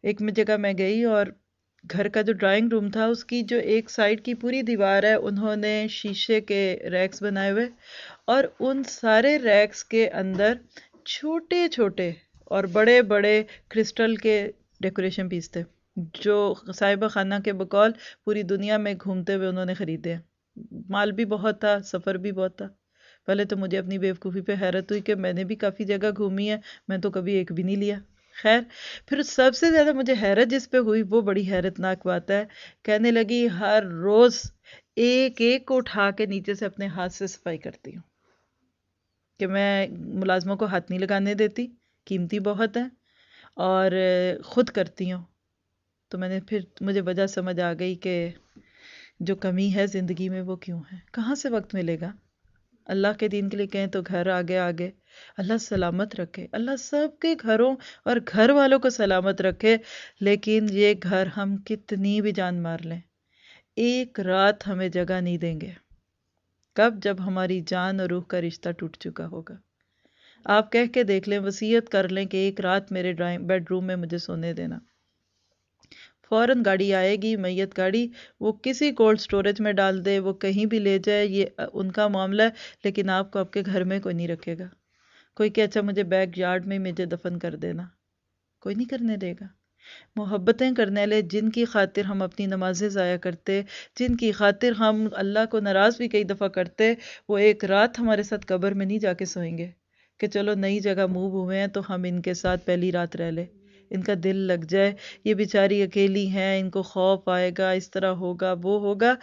ایک جگہ میں گئی اور گھر کا جو ڈرائنگ روم تھا اس کی جو ایک سائڈ کی پوری دیوار ہے انہوں نے شیشے کے ریکس بنائے ہوئے، اور ان سارے ریکس کے اندر چھوٹے چھوٹے اور بڑے بڑے کرسٹل کے ڈیکوریشن پیس تھے جو صاحبہ خانہ کے بقول پوری دنیا میں گھومتے ہوئے انہوں نے خریدے ہیں. مال بھی بہت تھا، سفر بھی بہت تھا. پہلے تو مجھے اپنی بیوقوفی پہ حیرت ہوئی کہ میں نے بھی کافی جگہ گھومی ہے، میں تو کبھی ایک بھی نہیں لیا. خیر، پھر سب سے زیادہ مجھے حیرت جس پہ ہوئی وہ بڑی حیرت ناک بات ہے. کہنے لگی ہر روز ایک ایک کو اٹھا کے نیچے سے اپنے ہاتھ سے صفائی کرتی ہوں کہ میں ملازموں کو ہاتھ نہیں لگانے دیتی، قیمتی بہت ہے، اور خود کرتی ہوں. تو میں نے پھر مجھے وجہ سمجھ آ گئی کہ جو کمی ہے زندگی میں وہ کیوں ہے. کہاں سے وقت ملے گا اللہ کے دین کے لیے؟ کہیں تو گھر آگے آگے. اللہ سلامت رکھے، اللہ سب کے گھروں اور گھر والوں کو سلامت رکھے. لیکن یہ گھر ہم کتنی بھی جان مار لیں، ایک رات ہمیں جگہ نہیں دیں گے. کب؟ جب ہماری جان اور روح کا رشتہ ٹوٹ چکا ہوگا. آپ کہہ کے دیکھ لیں، وصیت کر لیں کہ ایک رات میرے بیڈ روم میں مجھے سونے دینا. فوراً گاڑی آئے گی، میت گاڑی، وہ کسی کولڈ سٹوریج میں ڈال دے، وہ کہیں بھی لے جائے، یہ ان کا معاملہ ہے. لیکن آپ کو آپ کے گھر میں کوئی نہیں رکھے گا. کوئی کہ اچھا مجھے بیک یارڈ میں مجھے دفن کر دینا، کوئی نہیں کرنے دے گا. محبتیں کرنے والے جن کی خاطر ہم اپنی نمازیں ضائع کرتے، جن کی خاطر ہم اللہ کو ناراض بھی کئی دفعہ کرتے، وہ ایک رات ہمارے ساتھ قبر میں نہیں جا کے سوئیں گے کہ چلو نئی جگہ موو ہوئے ہیں تو ہم ان کے ساتھ پہلی رات رہ لیں، ان کا دل لگ جائے، یہ بیچاری اکیلی ہیں، ان کو خوف آئے گا، اس طرح ہوگا وہ ہوگا.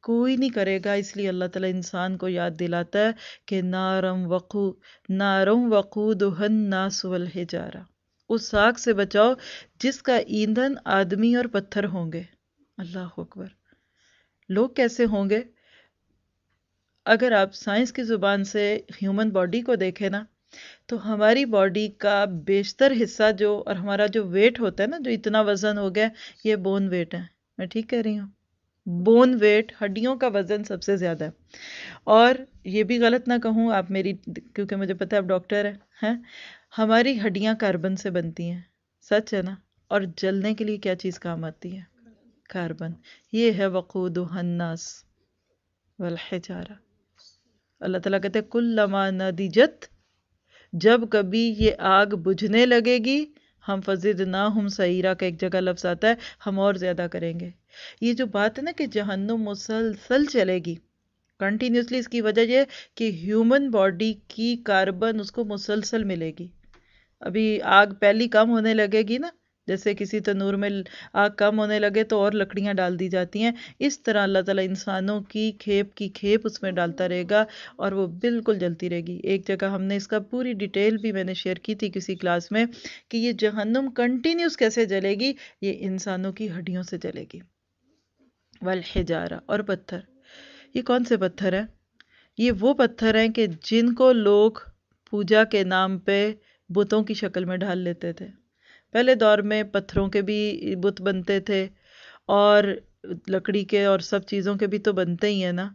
کوئی نہیں کرے گا. اس لیے اللہ تعالیٰ انسان کو یاد دلاتا ہے کہ نارم وقودها الناس والحجارہ، اس آگ سے بچاؤ جس کا ایندھن آدمی اور پتھر ہوں گے. اللہ اکبر. لوگ کیسے ہوں گے؟ اگر آپ سائنس کی زبان سے ہیومن باڈی کو دیکھیں نا تو ہماری باڈی کا بیشتر حصہ جو، اور ہمارا جو ویٹ ہوتا ہے نا، جو اتنا وزن ہو گیا، یہ بون ویٹ ہے. میں ٹھیک کہہ رہی ہوں؟ بون ویٹ، ہڈیوں کا وزن سب سے زیادہ ہے. اور یہ بھی غلط نہ کہوں آپ میری، کیونکہ مجھے پتہ ہے آپ ڈاکٹر ہیں. ہماری ہڈیاں کاربن سے بنتی ہیں، سچ ہے نا؟ اور جلنے کے لیے کیا چیز کام آتی ہے؟ کاربن. یہ ہے وقودها الناس والحجارہ. اللہ تعالیٰ کہتے ہیں کلما نضجت، جب کبھی یہ آگ بجھنے لگے گی، ہم فزدناہم سعیرا کا ایک جگہ لفظ آتا ہے، ہم اور زیادہ کریں گے. یہ جو بات ہے نا کہ جہنم مسلسل چلے گی کنٹینیوسلی، اس کی وجہ یہ کہ ہیومن باڈی کی کاربن اس کو مسلسل ملے گی. ابھی آگ پہلی کم ہونے لگے گی نا، جیسے کسی تنور میں آگ کم ہونے لگے تو اور لکڑیاں ڈال دی جاتی ہیں، اس طرح اللہ تعالیٰ انسانوں کی کھیپ اس میں ڈالتا رہے گا اور وہ بالکل جلتی رہے گی. ایک جگہ ہم نے اس کا پوری ڈیٹیل بھی میں نے شیئر کی تھی کسی کلاس میں کہ یہ جہنم کنٹینیوس کیسے جلے گی، یہ انسانوں کی ہڈیوں سے جلے گی. والحجارہ، اور پتھر. یہ کون سے پتھر ہیں؟ یہ وہ پتھر ہیں کہ جن کو لوگ پوجا کے نام پہ بتوں کی شکل میں ڈھال لیتے تھے. پہلے دور میں پتھروں کے بھی بت بنتے تھے اور لکڑی کے اور سب چیزوں کے بھی تو بنتے ہی ہیں نا،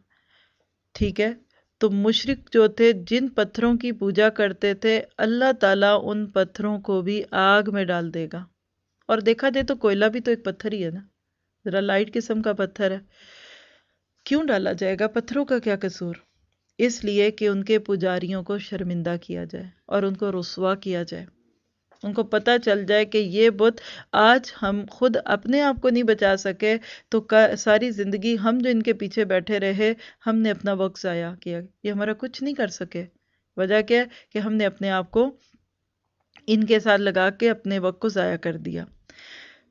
ٹھیک ہے؟ تو مشرک جو تھے جن پتھروں کی پوجا کرتے تھے، اللہ تعالیٰ ان پتھروں کو بھی آگ میں ڈال دے گا. اور دیکھا جائے تو کوئلہ بھی تو ایک پتھر ہی ہے نا، ذرا لائٹ قسم کا پتھر ہے. کیوں ڈالا جائے گا؟ پتھروں کا کیا قصور؟ اس لیے کہ ان کے پجاریوں کو شرمندہ کیا جائے اور ان کو رسوا کیا جائے. ان کو پتہ چل جائے کہ یہ بت آج ہم خود اپنے آپ کو نہیں بچا سکے تو ساری زندگی ہم جو ان کے پیچھے بیٹھے رہے، ہم نے اپنا وقت ضائع کیا، یہ ہمارا کچھ نہیں کر سکے. وجہ کیا ہے کہ ہم نے اپنے آپ کو ان کے ساتھ لگا کے اپنے وقت کو ضائع کر دیا.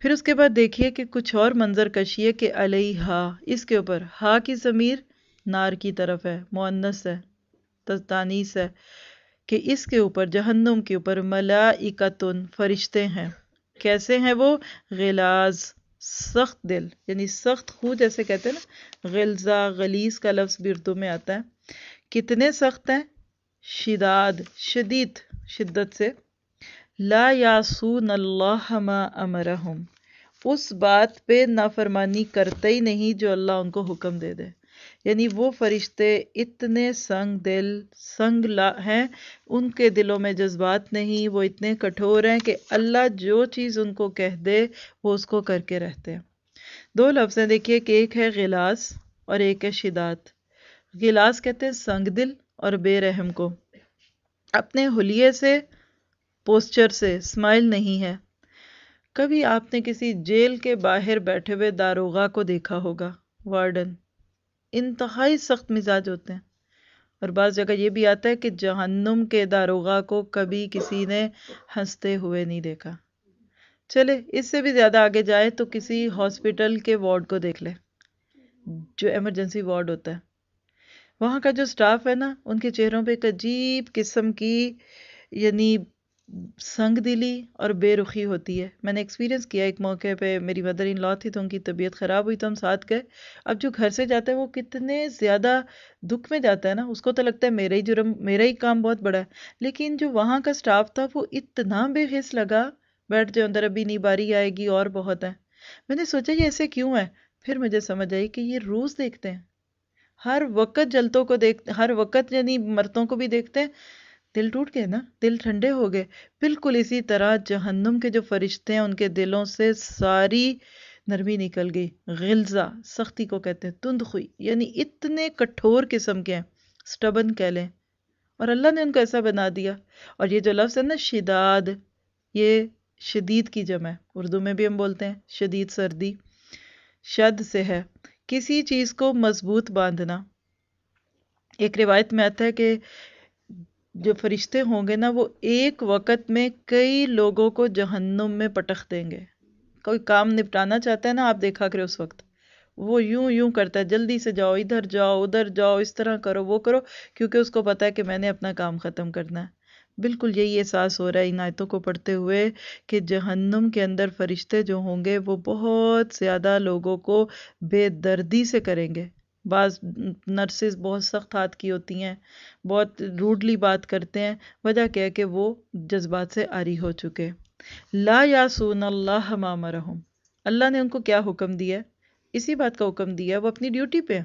پھر اس کے بعد دیکھیے کہ کچھ اور منظر کشی ہے کہ علیہا، اس کے اوپر ہا کی ضمیر نار کی طرف ہے، مؤنث ہے، تانیث ہے، کہ اس کے اوپر جہنم کے اوپر ملائکتن، فرشتے ہیں. کیسے ہیں وہ؟ غلاظ، سخت دل، یعنی سخت خو جیسے کہتے ہیں نا، غلظہ، غلیظ کا لفظ بھی اردو میں آتا ہے. کتنے سخت ہیں؟ شداد، شدید، شدت سے. لا یعصون اللہ ما امرہم، اس بات پہ نافرمانی کرتے ہی نہیں جو اللہ ان کو حکم دے دے. یعنی وہ فرشتے اتنے سنگ دل ہیں، ان کے دلوں میں جذبات نہیں، وہ اتنے کٹھور ہیں کہ اللہ جو چیز ان کو کہہ دے وہ اس کو کر کے رہتے ہیں. دو لفظ ہیں دیکھیے کہ ایک ہے غلاس اور ایک ہے شداد. غلاس کہتے ہیں سنگ دل اور بے رحم کو. اپنے حلیے سے، پوسچر سے، اسمائل نہیں ہے. کبھی آپ نے کسی جیل کے باہر بیٹھے ہوئے داروغہ کو دیکھا ہوگا، وارڈن انتہائی سخت مزاج ہوتے ہیں. اور بعض جگہ یہ بھی آتا ہے کہ جہنم کے داروغہ کو کبھی کسی نے ہنستے ہوئے نہیں دیکھا. چلے اس سے بھی زیادہ آگے جائے تو کسی ہاسپٹل کے وارڈ کو دیکھ لے، جو ایمرجنسی وارڈ ہوتا ہے. وہاں کا جو سٹاف ہے نا، ان کے چہروں پہ ایک عجیب قسم کی یعنی سنگ دلی اور بے رخی ہوتی ہے. میں نے ایکسپیرینس کیا ایک موقع پہ، میری مدر ان لا تھی تو ان کی طبیعت خراب ہوئی تو ہم ساتھ گئے. اب جو گھر سے جاتا ہے وہ کتنے زیادہ دکھ میں جاتا ہے نا، اس کو تو لگتا ہے میرا ہی جرم، میرا ہی کام بہت بڑا ہے. لیکن جو وہاں کا سٹاف تھا وہ اتنا بے حس لگا، بیٹھ جو اندر ابھی نہیں باری آئے گی اور بہت ہے. میں نے سوچا یہ ایسے کیوں ہے؟ پھر مجھے سمجھ آئی کہ یہ روز دیکھتے ہیں، ہر وقت جلتوں کو دیکھتے، ہر وقت یعنی مرتوں کو بھی دیکھتے ہیں. دل ٹوٹ گئے نا، دل ٹھنڈے ہو گئے. بالکل اسی طرح جہنم کے جو فرشتے ہیں ان کے دلوں سے ساری نرمی نکل گئی. غلظہ سختی کو کہتے ہیں، تند خوئی، یعنی اتنے کٹھور قسم کے ہیں، سٹبن کہہ لیں. اور اللہ نے ان کو ایسا بنا دیا. اور یہ جو لفظ ہے نا شداد، یہ شدید کی جمع ہے، اردو میں بھی ہم بولتے ہیں شدید سردی، شد سے ہے کسی چیز کو مضبوط باندھنا. ایک روایت میں آتا ہے کہ جو فرشتے ہوں گے نا وہ ایک وقت میں کئی لوگوں کو جہنم میں پٹخ دیں گے. کوئی کام نپٹانا چاہتا ہے نا، آپ دیکھا کرے اس وقت وہ یوں یوں کرتا ہے، جلدی سے جاؤ، ادھر جاؤ ادھر جاؤ، اس طرح کرو وہ کرو، کیونکہ اس کو پتا ہے کہ میں نے اپنا کام ختم کرنا ہے. بالکل یہی احساس ہو رہا ہے ان آیتوں کو پڑھتے ہوئے کہ جہنم کے اندر فرشتے جو ہوں گے وہ بہت زیادہ لوگوں کو بے دردی سے کریں گے. بعض نرسز بہت سخت ہاتھ کی ہوتی ہیں، بہت روڈلی بات کرتے ہیں، وجہ کیا ہے کہ وہ جذبات سے عاری ہو چکے. لا یاسون اللہ ما امرہم، اللہ نے ان کو کیا حکم دیا ہے؟ اسی بات کا حکم دیا ہے، وہ اپنی ڈیوٹی پہ ہیں.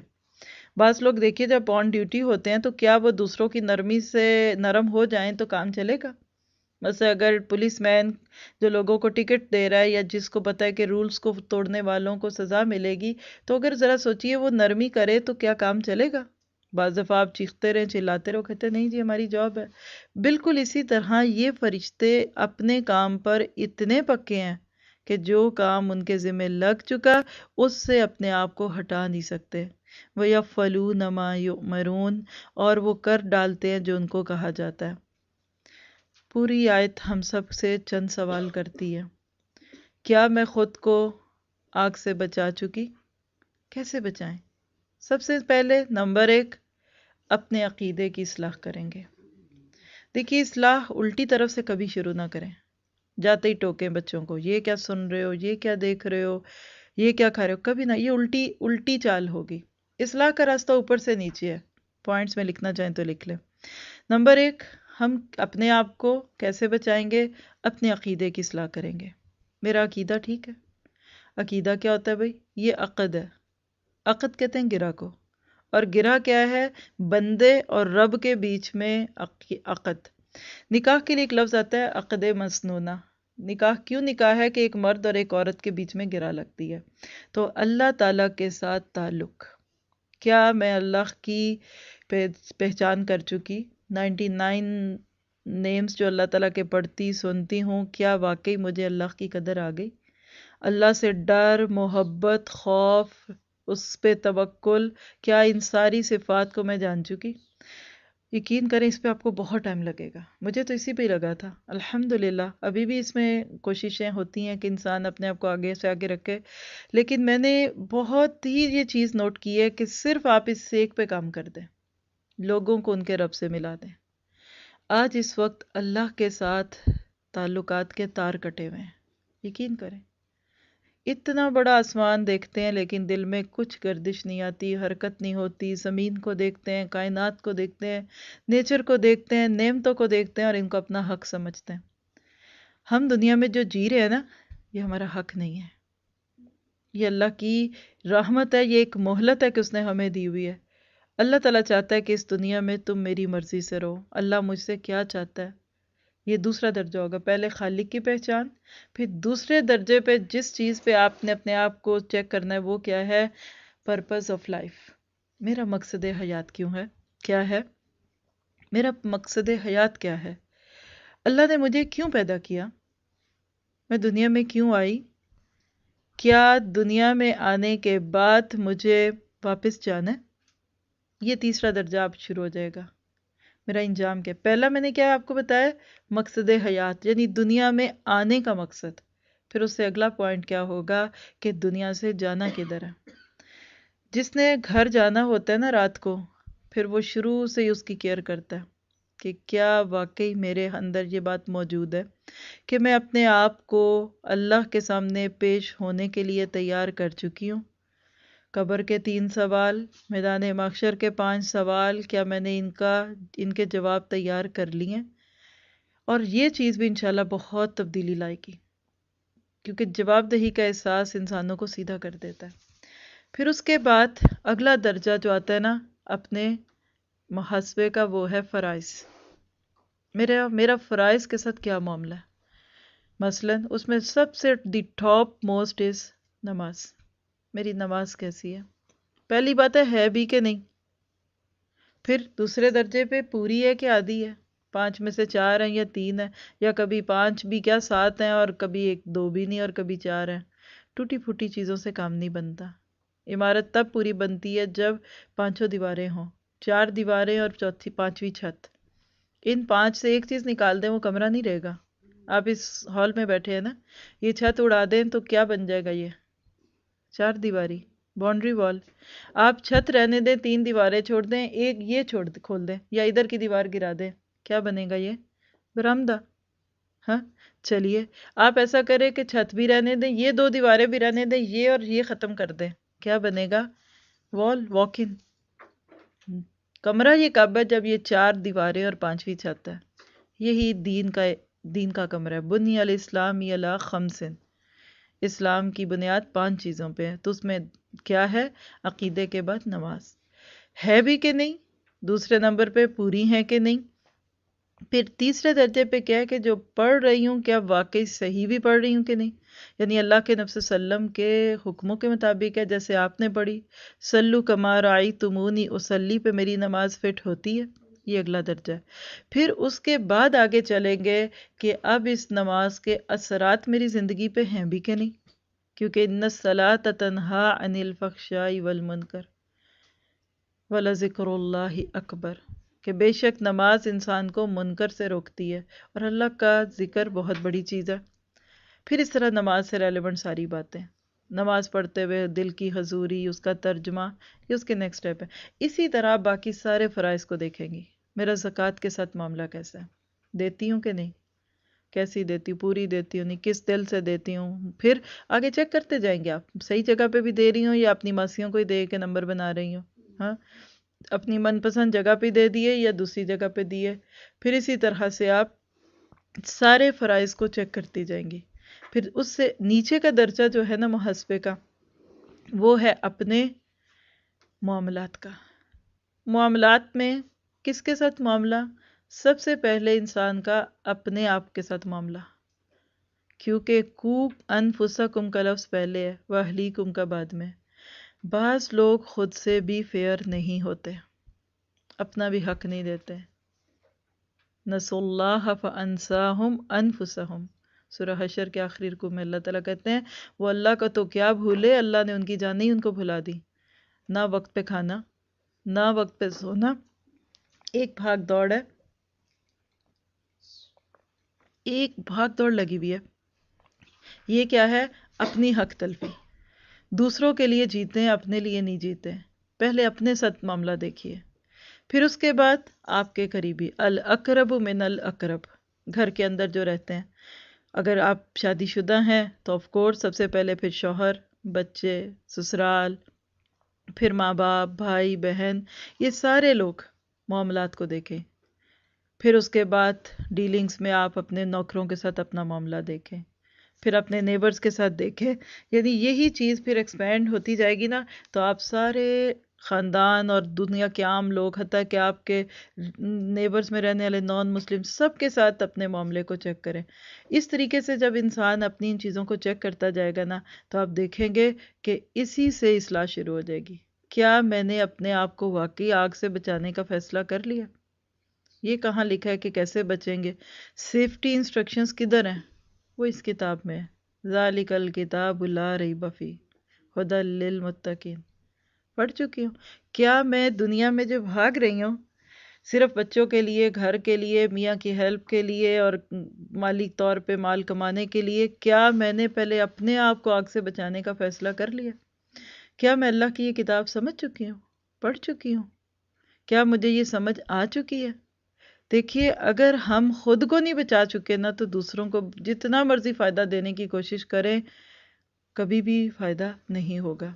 بعض لوگ دیکھیے جب آن ڈیوٹی ہوتے ہیں تو کیا وہ دوسروں کی نرمی سے نرم ہو جائیں تو کام چلے گا؟ بس اگر پولیس مین جو لوگوں کو ٹکٹ دے رہا ہے یا جس کو پتہ ہے کہ رولز کو توڑنے والوں کو سزا ملے گی، تو اگر ذرا سوچئے وہ نرمی کرے تو کیا کام چلے گا؟ بعض دفعہ آپ چیختے رہیں، چلاتے رہو، کہتے نہیں جی ہماری جاب ہے. بالکل اسی طرح یہ فرشتے اپنے کام پر اتنے پکے ہیں کہ جو کام ان کے ذمہ لگ چکا اس سے اپنے آپ کو ہٹا نہیں سکتے. وَيَفْعَلُونَ مَا يُؤْمَرُونَ، اور وہ کر ڈالتے ہیں جو ان کو کہا جاتا ہے. پوری آیت ہم سب سے چند سوال کرتی ہے. کیا میں خود کو آگ سے بچا چکی؟ کیسے بچائیں؟ سب سے پہلے نمبر 1، اپنے عقیدے کی اصلاح کریں گے. دیکھیے اصلاح الٹی طرف سے کبھی شروع نہ کریں. جاتے ہی ٹوکیں بچوں کو، یہ کیا سن رہے ہو، یہ کیا دیکھ رہے ہو، یہ کیا کھا رہے ہو، کبھی نہ. یہ الٹی چال ہوگی. اصلاح کا راستہ اوپر سے نیچے ہے. پوائنٹس میں لکھنا چاہیں تو لکھ لیں. نمبر 1، ہم اپنے آپ کو کیسے بچائیں گے؟ اپنے عقیدے کی اصلاح کریں گے. میرا عقیدہ ٹھیک ہے. عقیدہ کیا ہوتا ہے بھائی؟ یہ عقد ہے. عقد کہتے ہیں گرہ کو، اور گرہ کیا ہے؟ بندے اور رب کے بیچ میں عقد. نکاح کے لیے ایک لفظ آتا ہے عقد مسنونہ. نکاح کیوں نکاح ہے؟ کہ ایک مرد اور ایک عورت کے بیچ میں گرہ لگتی ہے. تو اللہ تعالیٰ کے ساتھ تعلق، کیا میں اللہ کی پہچان کر چکی؟ 99 نیمز جو اللہ تعالیٰ کے پڑھتی سنتی ہوں، کیا واقعی مجھے اللہ کی قدر آ گئی؟ اللہ سے ڈر، محبت، خوف، اس پہ توکل، کیا ان ساری صفات کو میں جان چکی؟ یقین کریں اس پہ آپ کو بہت ٹائم لگے گا. مجھے تو اسی پہ ہی لگا تھا. الحمدللہ ابھی بھی اس میں کوششیں ہوتی ہیں کہ انسان اپنے آپ کو آگے سے آگے رکھے. لیکن میں نے بہت ہی یہ چیز نوٹ کی ہے کہ صرف آپ اس ایک پہ کام کر دیں، لوگوں کو ان کے رب سے ملا دیں. آج اس وقت اللہ کے ساتھ تعلقات کے تار کٹے ہوئے ہیں. یقین کریں اتنا بڑا آسمان دیکھتے ہیں لیکن دل میں کچھ گردش نہیں آتی، حرکت نہیں ہوتی. زمین کو دیکھتے ہیں، کائنات کو دیکھتے ہیں، نیچر کو دیکھتے ہیں، نعمتوں کو دیکھتے ہیں اور ان کو اپنا حق سمجھتے ہیں. ہم دنیا میں جو جی رہے ہیں نا، یہ ہمارا حق نہیں ہے. یہ اللہ کی رحمت ہے، یہ ایک مہلت ہے کہ اس نے ہمیں دی ہوئی ہے۔ اللہ تعالیٰ چاہتا ہے کہ اس دنیا میں تم میری مرضی سے رہو۔ اللہ مجھ سے کیا چاہتا ہے، یہ دوسرا درجہ ہوگا۔ پہلے خالق کی پہچان، پھر دوسرے درجے پہ جس چیز پہ آپ نے اپنے آپ کو چیک کرنا ہے وہ کیا ہے، پرپز آف لائف۔ میرا مقصد حیات کیوں ہے، کیا ہے میرا مقصد حیات، کیا ہے؟ اللہ نے مجھے کیوں پیدا کیا، میں دنیا میں کیوں آئی، کیا دنیا میں آنے کے بعد مجھے واپس جانا ہے؟ یہ تیسرا درجہ آپ شروع ہو جائے گا۔ میرا انجام کیا؟ پہلا میں نے کیا آپ کو بتایا، مقصد حیات یعنی دنیا میں آنے کا مقصد۔ پھر اس سے اگلا پوائنٹ کیا ہوگا کہ دنیا سے جانا کدھر ہے۔ جس نے گھر جانا ہوتا ہے نا رات کو، پھر وہ شروع سے ہی اس کی کیئر کرتا ہے کہ کیا واقعی میرے اندر یہ بات موجود ہے کہ میں اپنے آپ کو اللہ کے سامنے پیش ہونے کے لیے تیار کر چکی ہوں۔ قبر کے 3 سوال، میدان محشر کے 5 سوال، کیا میں نے ان کے جواب تیار کر لیے ہیں؟ اور یہ چیز بھی انشاءاللہ بہت تبدیلی لائے گی، کیونکہ جواب دہی کا احساس انسانوں کو سیدھا کر دیتا ہے۔ پھر اس کے بعد اگلا درجہ جو آتا ہے نا اپنے محاسبے کا، وہ ہے فرائض۔ میرا فرائض کے ساتھ کیا معاملہ ہے؟ مثلا اس میں سب سے دی ٹاپ موسٹ از نماز۔ میری نماز کیسی ہے؟ پہلی بات ہے بھی کہ نہیں؟ پھر دوسرے درجے پہ پوری ہے کہ آدھی ہے؟ 5 میں سے 4 ہیں یا 3 ہیں، یا کبھی 5 بھی کیا 7 ہیں، اور کبھی 2 بھی نہیں، اور کبھی 4 ہیں۔ ٹوٹی پھوٹی چیزوں سے کام نہیں بنتا۔ عمارت تب پوری بنتی ہے جب 5 دیواریں ہوں، 4 دیواریں اور 5ویں چھت۔ ان 5 سے ایک چیز نکال دیں وہ کمرہ نہیں رہے گا۔ آپ اس ہال میں بیٹھے ہیں نا، یہ چھت اڑا دیں تو کیا بن جائے گا؟ یہ 4 دیواری باؤنڈری وال۔ آپ چھت رہنے دیں، 3 دیواریں چھوڑ دیں، ایک یہ کھول دیں، یا ادھر کی دیوار گرا دیں، کیا بنے گا؟ یہ برآمدہ۔ ہاں چلیے آپ ایسا کریں کہ چھت بھی رہنے دیں، یہ 2 دیواریں بھی رہنے دیں، یہ اور یہ ختم کر دیں، کیا بنے گا؟ وال، واک ان۔ کمرہ یہ کب ہے؟ جب یہ 4 دیواریں اور 5ویں چھت ہے۔ یہی دین کا کمرہ ہے۔ بنی الاسلام علی 5، اسلام کی بنیاد 5 چیزوں پہ ہے۔ تو اس میں کیا ہے؟ عقیدے کے بعد نماز ہے بھی کہ نہیں، دوسرے نمبر پہ پوری ہے کہ نہیں، پھر تیسرے درجے پہ کیا ہے کہ جو پڑھ رہی ہوں کیا واقعی صحیح بھی پڑھ رہی ہوں کہ نہیں، یعنی اللہ کے نبی صلی اللہ علیہ وسلم کے حکموں کے مطابق ہے، جیسے آپ نے پڑھی سلو کما رأیتمونی اصلی پہ میری نماز فٹ ہوتی ہے۔ یہ اگلا درجہ ہے۔ پھر اس کے بعد آگے چلیں گے کہ اب اس نماز کے اثرات میری زندگی پہ ہیں بھی کہ نہیں، کیونکہ ان الصلاۃ تنہا عن الفحشاء والمنکر ولذکر اللہ اکبر، کہ بے شک نماز انسان کو منکر سے روکتی ہے، اور اللہ کا ذکر بہت بڑی چیز ہے۔ پھر اس طرح نماز سے ریلیونٹ ساری باتیں، نماز پڑھتے ہوئے دل کی حضوری، اس کا ترجمہ، یہ اس کے نیکسٹ اسٹیپ ہے۔ اسی طرح باقی سارے فرائض کو دیکھیں گی۔ میرا زکوٰۃ کے ساتھ معاملہ کیسا ہے، دیتی ہوں کہ نہیں، کیسی دیتی ہوں، پوری دیتی ہوں نہیں، کس دل سے دیتی ہوں۔ پھر آگے چیک کرتے جائیں گے آپ، صحیح جگہ پہ بھی دے رہی ہوں یا اپنی ماسیوں کو ہی دے کے نمبر بنا رہی ہوں، ہاں اپنی من پسند جگہ پہ دے دیے یا دوسری جگہ پہ دیے۔ پھر اسی طرح سے آپ سارے فرائض کو چیک کرتی جائیں گی۔ پھر اس سے نیچے کا درجہ جو ہے نا محاسبے کا، وہ ہے اپنے معاملات کا۔ معاملات میں کس کے ساتھ معاملہ؟ سب سے پہلے انسان کا اپنے آپ کے ساتھ معاملہ، کیونکہ قُوا انفسکم کا لفظ پہلے ہے، واہلیکم کا بعد میں۔ بعض لوگ خود سے بھی فیئر نہیں ہوتے، اپنا بھی حق نہیں دیتے۔ نسوا اللہ فانساہم انفسہم، سورہ حشر کے آخری رکوع میں اللہ تعالیٰ کہتے ہیں وہ اللہ کا تو کیا بھولے، اللہ نے ان کی جانیں ہی ان کو بھلا دی۔ نہ وقت پہ کھانا، نہ وقت پہ سونا، ایک بھاگ دوڑ ہے، ایک بھاگ دوڑ لگی ہوئی ہے۔ یہ کیا ہے؟ اپنی حق تلفی، دوسروں کے لیے جیتے ہیں، اپنے لیے نہیں جیتے۔ پہلے اپنے ساتھ معاملہ دیکھیے، پھر اس کے بعد آپ کے قریبی، الاقرب من الاقرب، گھر کے اندر جو رہتے ہیں۔ اگر آپ شادی شدہ ہیں تو آف کورس سب سے پہلے پھر شوہر، بچے، سسرال، پھر ماں باپ، بھائی بہن، یہ سارے لوگ معاملات کو دیکھیں۔ پھر اس کے بعد ڈیلنگز میں آپ اپنے نوکروں کے ساتھ اپنا معاملہ دیکھیں۔ پھر اپنے نیبرز کے ساتھ دیکھیں، یعنی یہی چیز پھر ایکسپینڈ ہوتی جائے گی نا، تو آپ سارے خاندان اور دنیا کے عام لوگ، حتیٰ کہ آپ کے نیبرز میں رہنے والے نان مسلم، سب کے ساتھ اپنے معاملے کو چیک کریں۔ اس طریقے سے جب انسان اپنی ان چیزوں کو چیک کرتا جائے گا نا، تو آپ دیکھیں گے کہ اسی سے اصلاح شروع ہو جائے گی۔ کیا میں نے اپنے آپ کو واقعی آگ سے بچانے کا فیصلہ کر لیا؟ یہ کہاں لکھا ہے کہ کیسے بچیں گے؟ سیفٹی انسٹرکشنز کدھر ہیں؟ وہ اس کتاب میں ہے، ذالک الکتاب لا ریب فیہ ھدی للمتقین۔ پڑھ چکی ہوں۔ کیا میں دنیا میں جو بھاگ رہی ہوں صرف بچوں کے لیے، گھر کے لیے، میاں کی ہیلپ کے لیے اور مالی طور پہ مال کمانے کے لیے، کیا میں نے پہلے اپنے آپ کو آگ سے بچانے کا فیصلہ کر لیا؟ کیا میں اللہ کی یہ کتاب سمجھ چکی ہوں، پڑھ چکی ہوں؟ کیا مجھے یہ سمجھ آ چکی ہے؟ دیکھیے، اگر ہم خود کو نہیں بچا چکے نا، تو دوسروں کو جتنا مرضی فائدہ دینے کی کوشش کریں، کبھی بھی فائدہ نہیں ہوگا۔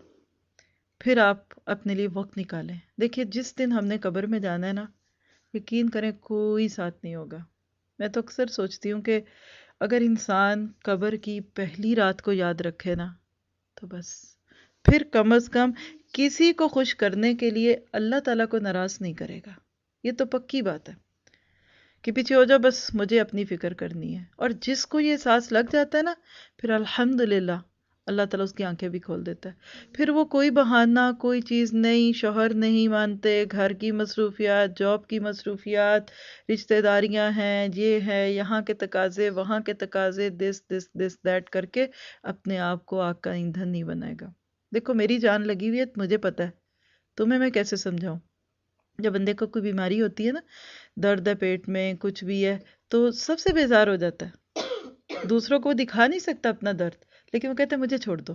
پھر آپ اپنے لیے وقت نکالیں۔ دیکھیے، جس دن ہم نے قبر میں جانا ہے نا، یقین کریں کوئی ساتھ نہیں ہوگا۔ میں تو اکثر سوچتی ہوں کہ اگر انسان قبر کی پہلی رات کو یاد رکھے نا، تو بس پھر کم از کم کسی کو خوش کرنے کے لیے اللہ تعالیٰ کو ناراض نہیں کرے گا۔ یہ تو پکی بات ہے کہ پیچھے ہو جاؤ، بس مجھے اپنی فکر کرنی ہے۔ اور جس کو یہ احساس لگ جاتا ہے نا، پھر الحمدللہ اللہ تعالیٰ اس کی آنکھیں بھی کھول دیتا ہے۔ پھر وہ کوئی بہانہ، کوئی چیز نہیں، شوہر نہیں مانتے، گھر کی مصروفیات، جاب کی مصروفیات، رشتہ داریاں ہیں، یہ ہے، یہاں کے تقاضے، وہاں کے تقاضے، دس دیٹ کر کے اپنے آپ کو آگ کا ایندھن نہیں بنائے گا۔ دیکھو، میری جان لگی ہوئی ہے، مجھے پتہ ہے، تمہیں میں کیسے سمجھاؤں۔ جب بندے کو کوئی بیماری ہوتی ہے نا، درد ہے پیٹ میں، کچھ بھی ہے، تو سب سے بیزار ہو جاتا ہے۔ دوسروں کو دکھا نہیں سکتا اپنا درد، لیکن وہ کہتے ہیں مجھے چھوڑ دو،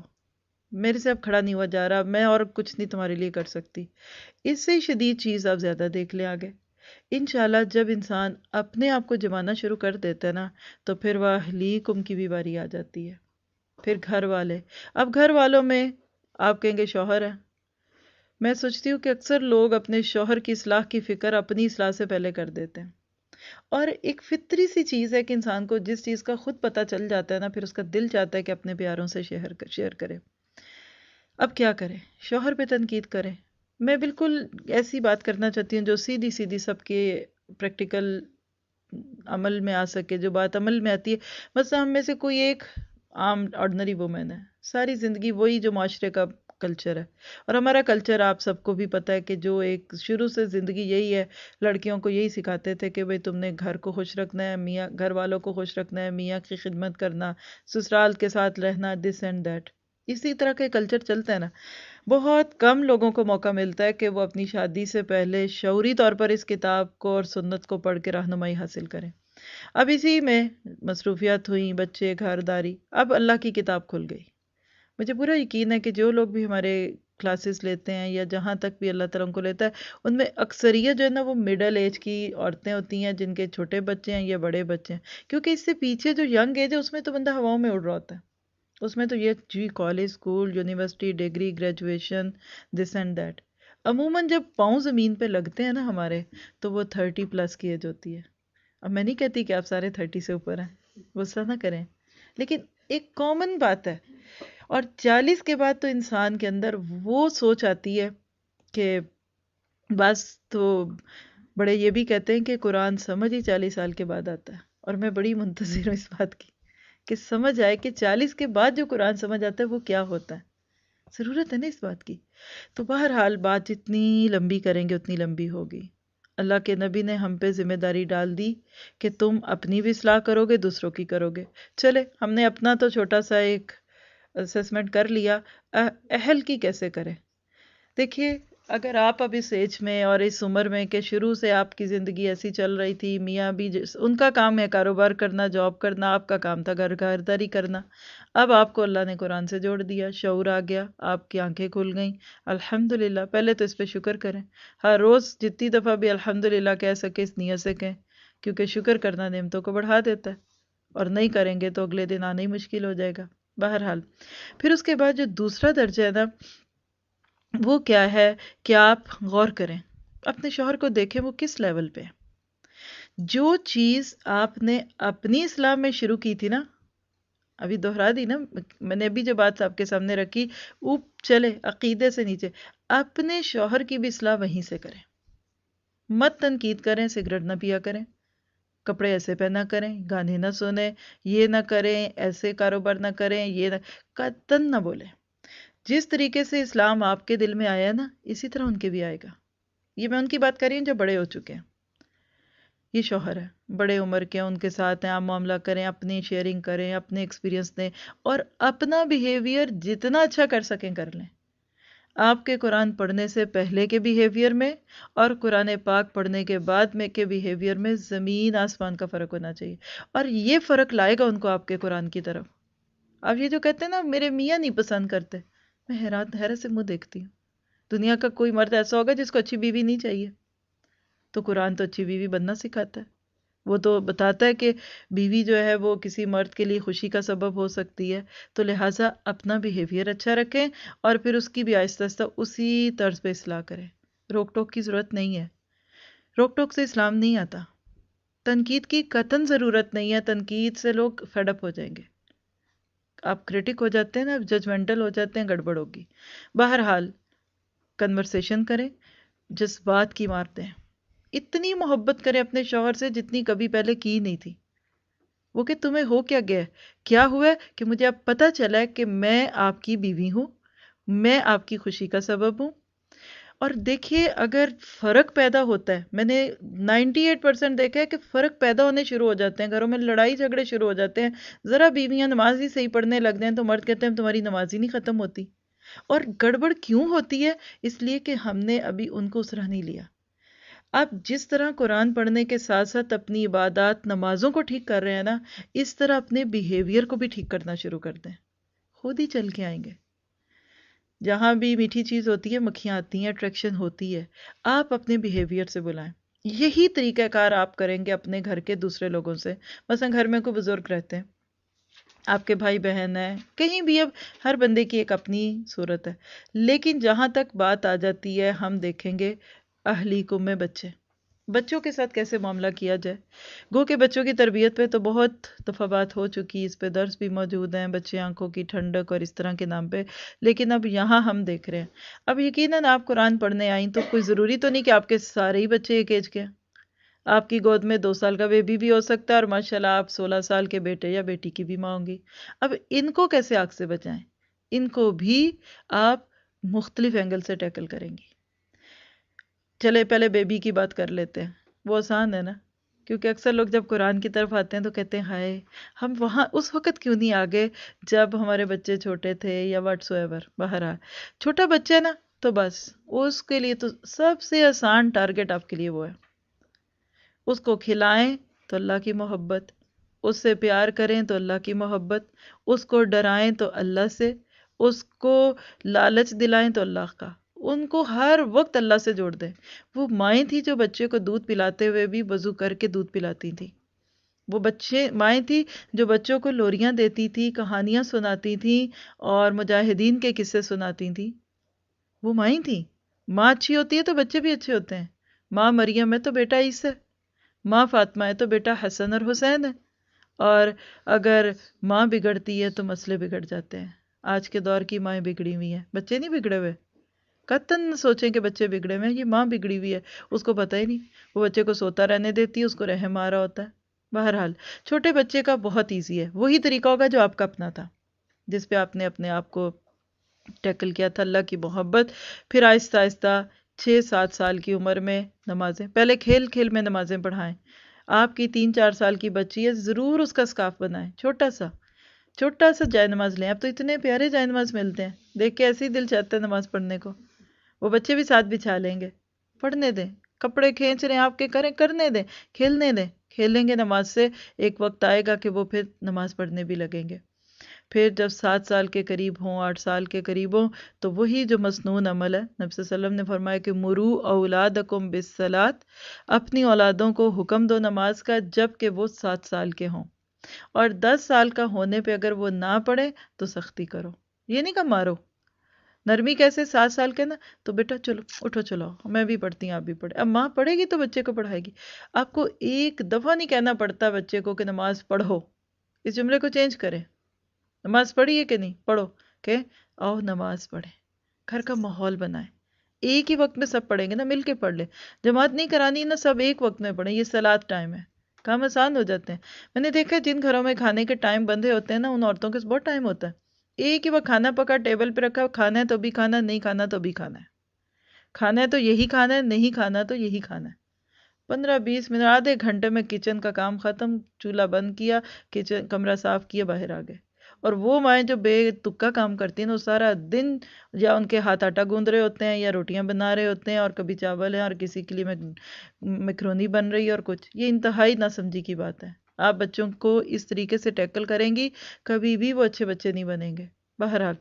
میرے سے اب کھڑا نہیں ہوا جا رہا، میں اور کچھ نہیں تمہارے لیے کر سکتی۔ اس سے شدید چیز آپ زیادہ دیکھ لیں آگے۔ انشاءاللہ جب انسان اپنے آپ کو جمانا شروع کر دیتا ہے نا، تو پھر وَأَہْلِیکُم کی بھی باری آ جاتی ہے۔ پھر گھر والے، اب گھر والوں میں آپ کہیں گے شوہر ہے۔ میں سوچتی ہوں کہ اکثر لوگ اپنے شوہر کی اصلاح کی فکر اپنی اصلاح سے پہلے کر دیتے ہیں۔ اور ایک فطری سی چیز ہے کہ انسان کو جس چیز کا خود پتہ چل جاتا ہے نا، پھر اس کا دل چاہتا ہے کہ اپنے پیاروں سے شیئر کرے۔ اب کیا کریں؟ شوہر پہ تنقید کریں؟ میں بالکل ایسی بات کرنا چاہتی ہوں جو سیدھی سیدھی سب کے پریکٹیکل عمل میں آ سکے، جو بات عمل میں آتی ہے۔ مثلا ہم میں سے کوئی ایک عام آرڈنری وومن ہے، ساری زندگی وہی جو معاشرے کا کلچر ہے، اور ہمارا کلچر آپ سب کو بھی پتہ ہے کہ جو ایک شروع سے زندگی یہی ہے، لڑکیوں کو یہی سکھاتے تھے کہ بھئی تم نے گھر کو خوش رکھنا ہے، میاں گھر والوں کو خوش رکھنا ہے، میاں کی خدمت کرنا، سسرال کے ساتھ رہنا، دس اینڈ دیٹ۔ اسی طرح کا کلچر چلتا ہے نا۔ بہت کم لوگوں کو موقع ملتا ہے کہ وہ اپنی شادی سے پہلے شعوری طور پر اس کتاب کو اور سنت کو پڑھ کے رہنمائی حاصل کریں۔ اب اسی میں مصروفیات ہوئیں، بچے، گھرداری، اب اللہ کی کتاب کھل گئی۔ مجھے پورا یقین ہے کہ جو لوگ بھی ہمارے کلاسز لیتے ہیں یا جہاں تک بھی اللہ تعالیٰ ان کو لیتا ہے، ان میں اکثریت جو ہے نا وہ مڈل ایج کی عورتیں ہوتی ہیں جن کے چھوٹے بچے ہیں یا بڑے بچے ہیں، کیونکہ اس سے پیچھے جو ینگ ایج ہے اس میں تو بندہ ہواؤں میں اڑ رہا ہوتا ہے۔ اس میں تو یہ جی college, school, university, degree, graduation, this and that. عموماً جب پاؤں زمین پہ لگتے ہیں نا ہمارے، تو وہ 30+ کی ایج ہوتی ہے۔ اب میں نہیں کہتی کہ آپ سارے 30 سے اوپر ہیں، غصہ نہ کریں، لیکن ایک کامن بات ہے۔ اور 40 کے بعد تو انسان کے اندر وہ سوچ آتی ہے کہ بس، تو بڑے یہ بھی کہتے ہیں کہ قرآن سمجھ ہی 40 سال کے بعد آتا ہے، اور میں بڑی منتظر ہوں اس بات کی کہ سمجھ آئے کہ 40 کے بعد جو قرآن سمجھ آتا ہے وہ کیا ہوتا ہے۔ ضرورت ہے نا اس بات کی۔ تو بہرحال بات جتنی لمبی کریں گے اتنی لمبی ہوگی۔ اللہ کے نبی نے ہم پہ ذمہ داری ڈال دی کہ تم اپنی بھی اصلاح کرو گے، دوسروں کی کرو گے۔ چلے، ہم نے اپنا تو چھوٹا سا ایک اسیسمنٹ کر لیا، اہل کی کیسے کریں؟ دیکھیے، اگر آپ اب اس ایج میں اور اس عمر میں کہ شروع سے آپ کی زندگی ایسی چل رہی تھی، میاں بھی ان کا کام ہے کاروبار کرنا، جاب کرنا، آپ کا کام تھا گھرداری کرنا، اب آپ کو اللہ نے قرآن سے جوڑ دیا، شعور آ گیا، آپ کی آنکھیں کھل گئیں، الحمدللہ۔ پہلے تو اس پہ شکر کریں، ہر روز جتنی دفعہ بھی الحمدللہ کہہ سکے اس نیت سے کہیں، کیونکہ شکر کرنا نعمتوں کو بڑھا دیتا ہے، اور نہیں کریں گے تو اگلے دن آنا ہی مشکل ہو جائے گا۔ بہرحال پھر اس کے بعد جو دوسرا درجہ ہے نا، وہ کیا ہے کہ آپ غور کریں، اپنے شوہر کو دیکھیں وہ کس لیول پہ ہے۔ جو چیز آپ نے اپنی اصلاح میں شروع کی تھی نا، ابھی دہرا دی نا میں نے، ابھی جو بات آپ کے سامنے رکھی، چلے عقیدے سے نیچے، اپنے شوہر کی بھی اصلاح وہیں سے کریں، مت تنقید کریں، سگریٹ نہ پیا کریں، کپڑے ایسے پہنا کریں، گانے نہ سنیں، یہ نہ کریں، ایسے کاروبار نہ کریں، یہ نہ، قطعاً نہ بولیں۔ جس طریقے سے اسلام آپ کے دل میں آیا نا، اسی طرح ان کے بھی آئے گا۔ یہ میں ان کی بات کر رہی ہوں جو بڑے ہو چکے ہیں، یہ شوہر ہے، بڑے عمر کے ہیں، ان کے ساتھ ہیں، آپ معاملہ کریں، اپنی شیئرنگ کریں، اپنے ایکسپیرینس دیں، اور اپنا بیہیویئر جتنا اچھا کر سکیں کر لیں۔ آپ کے قرآن پڑھنے سے پہلے کے بیہیویئر میں اور قرآن پاک پڑھنے کے بعد میں کے بیہیویئر میں زمین آسمان کا فرق ہونا چاہیے، اور یہ فرق لائے گا ان کو آپ کے قرآن کی طرف۔ اب یہ جو کہتے ہیں نا میرے میاں نہیں پسند کرتے، میں حیرت سے منہ دیکھتی ہوں، دنیا کا کوئی مرد ایسا ہوگا جس کو اچھی بیوی نہیں چاہیے؟ تو قرآن تو اچھی بیوی بننا سکھاتا ہے، وہ تو بتاتا ہے کہ بیوی جو ہے وہ کسی مرد کے لیے خوشی کا سبب ہو سکتی ہے، تو لہٰذا اپنا بیہیویئر اچھا رکھیں اور پھر اس کی بھی آہستہ آہستہ اسی طرز پہ اصلاح کریں۔ روک ٹوک کی ضرورت نہیں ہے، روک ٹوک سے اسلام نہیں آتا، تنقید کی قطعاً ضرورت نہیں ہے، تنقید سے لوگ فیڈ اپ ہو جائیں گے، آپ کریٹک ہو جاتے ہیں نا، ججمنٹل ہو جاتے ہیں، گڑبڑ ہوگی۔ بہرحال کنورسیشن کریں، جذبات کی مارتے ہیں، اتنی محبت کریں اپنے شوہر سے جتنی کبھی پہلے کی نہیں تھی۔ وہ کہ تمہیں ہو کیا گیا ہے، کیا ہوا ہے کہ مجھے اب پتہ چلا ہے کہ میں آپ کی بیوی ہوں، میں آپ کی خوشی کا سبب ہوں۔ اور دیکھیے اگر فرق پیدا ہوتا ہے، میں نے 98% دیکھا ہے کہ فرق پیدا ہونے شروع ہو جاتے ہیں، گھروں میں لڑائی جھگڑے شروع ہو جاتے ہیں، ذرا بیویاں نماز ہی صحیح پڑھنے لگ جائیں تو مرد کہتے ہیں تمہاری نماز ہی نہیں ختم ہوتی۔ اور گڑبڑ کیوں ہوتی ہے؟ اس لیے کہ ہم نے ابھی ان کو اس طرح نہیں لیا۔ آپ جس طرح قرآن پڑھنے کے ساتھ ساتھ اپنی عبادات نمازوں کو ٹھیک کر رہے ہیں نا، اس طرح اپنے بیہیویئر کو بھی ٹھیک کرنا شروع کر دیں، خود ہی چل کے آئیں گے۔ جہاں بھی میٹھی چیز ہوتی ہے مکھیاں آتی ہیں، اٹریکشن ہوتی ہے، آپ اپنے بیہیویئر سے بلائیں۔ یہی طریقہ کار آپ کریں گے اپنے گھر کے دوسرے لوگوں سے، مثلا گھر میں کوئی بزرگ رہتے ہیں، آپ کے بھائی بہن ہیں، کہیں بھی، اب ہر بندے کی ایک اپنی صورت ہے، لیکن جہاں تک بات آ جاتی ہے ہم دیکھیں گے اہلیکم میں بچوں کے ساتھ کیسے معاملہ کیا جائے۔ گو کہ بچوں کی تربیت پہ تو بہت دفعہ بات ہو چکی، اس پہ درس بھی موجود ہیں، بچے آنکھوں کی ٹھنڈک اور اس طرح کے نام پہ، لیکن اب یہاں ہم دیکھ رہے ہیں، اب یقیناً آپ قرآن پڑھنے آئیں تو کوئی ضروری تو نہیں کہ آپ کے سارے ہی بچے ایک ایج کے ہیں، آپ کی گود میں 2 سال کا بیبی بھی ہو سکتا ہے اور ماشاءاللہ آپ 16 سال کے بیٹے یا بیٹی کی بھی ماں ہوں گی۔ اب ان کو کیسے آگ سے بچائیں؟ ان کو بھی آپ مختلف اینگل سے ٹیکل کریں گی۔ چلے پہلے بیبی کی بات کر لیتے ہیں، وہ آسان ہے نا، کیونکہ اکثر لوگ جب قرآن کی طرف آتے ہیں تو کہتے ہیں ہائے ہم وہاں اس وقت کیوں نہیں آگے جب ہمارے بچے چھوٹے تھے یا واٹس ایور۔ بہرحال چھوٹا بچہ ہے نا تو بس اس کے لیے تو سب سے آسان ٹارگٹ آپ کے لیے وہ ہے، اس کو کھلائیں تو اللہ کی محبت، اس سے پیار کریں تو اللہ کی محبت، اس کو ڈرائیں تو اللہ سے، اس کو لالچ دلائیں تو اللہ کا، ان کو ہر وقت اللہ سے جوڑ دیں۔ وہ مائیں تھیں جو بچے کو دودھ پلاتے ہوئے بھی وضو کر کے دودھ پلاتی تھیں، وہ مائیں تھیں جو بچوں کو لوریاں دیتی تھی، کہانیاں سناتی تھیں اور مجاہدین کے قصے سناتی تھیں، وہ مائیں تھیں۔ ماں اچھی ہوتی ہے تو بچے بھی اچھے ہوتے ہیں، ماں مریم ہے تو بیٹا عیسیٰ ہے، ماں فاطمہ ہے تو بیٹا حسن اور حسین ہے، اور اگر ماں بگڑتی ہے تو مسئلے بگڑ جاتے ہیں۔ آج کے دور کی مائیں بگڑی ہوئی ہیں، بچے نہیں بگڑے ہوئے، قطعاً نہ سوچیں کہ بچے بگڑے ہوئے ہیں، یہ ماں بگڑی ہوئی ہے، اس کو پتہ ہی نہیں، وہ بچے کو سوتا رہنے دیتی ہے، اس کو رحم آ رہا ہوتا ہے۔ بہرحال چھوٹے بچے کا بہت ایزی ہے، وہی طریقہ ہوگا جو آپ کا اپنا تھا، جس پہ آپ نے اپنے آپ کو ٹیکل کیا تھا، اللہ کی محبت۔ پھر آہستہ آہستہ 6-7 سال کی عمر میں نمازیں، پہلے کھیل کھیل میں نمازیں پڑھائیں۔ آپ کی 3-4 سال کی بچی ہے، ضرور اس کا اسکارف بنائیں، چھوٹا سا جائے نماز لیں۔ اب تو اتنے پیارے جائے نماز ملتے ہیں، دیکھ کے ایسے ہی دل چاہتا ہے نماز پڑھنے کو، وہ بچے بھی ساتھ بچھا لیں گے، پڑھنے دیں، کپڑے کھینچ رہے ہیں آپ کے کرنے دیں، کھیلنے دیں، کھیلیں گے نماز سے، ایک وقت آئے گا کہ وہ پھر نماز پڑھنے بھی لگیں گے۔ پھر جب 7 سال کے قریب ہوں، 8 سال کے قریب ہوں، تو وہی جو مسنون عمل ہے، نبی صلی اللہ علیہ وسلم نے فرمایا کہ مرو اولادکم بالصلاۃ، اپنی اولادوں کو حکم دو نماز کا جب کہ وہ 7 سال کے ہوں، اور 10 سال کا ہونے پہ اگر وہ نہ پڑھے تو سختی کرو، یہ نہیں کہ مارو۔ نرمی کیسے؟ 7 سال کے نا تو بیٹا چلو اٹھو چلو میں بھی پڑھتی ہوں آپ بھی پڑھے، اب ماں پڑھے گی تو بچے کو پڑھائے گی۔ آپ کو ایک دفعہ نہیں کہنا پڑتا بچے کو کہ نماز پڑھو، اس جملے کو چینج کریں، نماز پڑھی ہے کہ نہیں؟ پڑھو کہ آؤ نماز پڑھیں، گھر کا ماحول بنائیں، ایک ہی وقت میں سب پڑھیں گے نا، مل کے پڑھ لیں، جماعت نہیں کرانی نا، سب ایک وقت میں پڑھیں، یہ صلاۃ ٹائم ہے، کام آسان ہو جاتے ہیں۔ میں نے دیکھا ہے جن گھروں میں کھانے کے ٹائم بندھے ہوتے ہیں نا، ان عورتوں کے بہت ٹائم ہوتا ہے، ایک ہی وقت کھانا پکا ٹیبل پہ رکھا، کھانا ہے تو بھی کھانا، نہیں کھانا تو بھی کھانا ہے، کھانا ہے تو یہی کھانا ہے، نہیں کھانا تو یہی کھانا ہے۔ 15-20 منٹ، آدھے گھنٹے میں کچن کا کام ختم، چولہا بند کیا، کچن کمرہ صاف کیا، باہر آ گئے۔ اور وہ مائیں جو بے تکا کام کرتی ہیں وہ سارا دن یا ان کے ہاتھ آٹا گوندھ رہے ہوتے ہیں یا روٹیاں بنا رہے ہوتے ہیں، اور کبھی چاول ہے اور کسی کے لیے میکرونی بن رہی ہے اور کچھ، یہ انتہائی ناسمجھی کی بات ہے۔ آپ بچوں کو اس طریقے سے ٹیکل کریں گی، کبھی بھی وہ اچھے بچے نہیں بنیں گے۔ بہرحال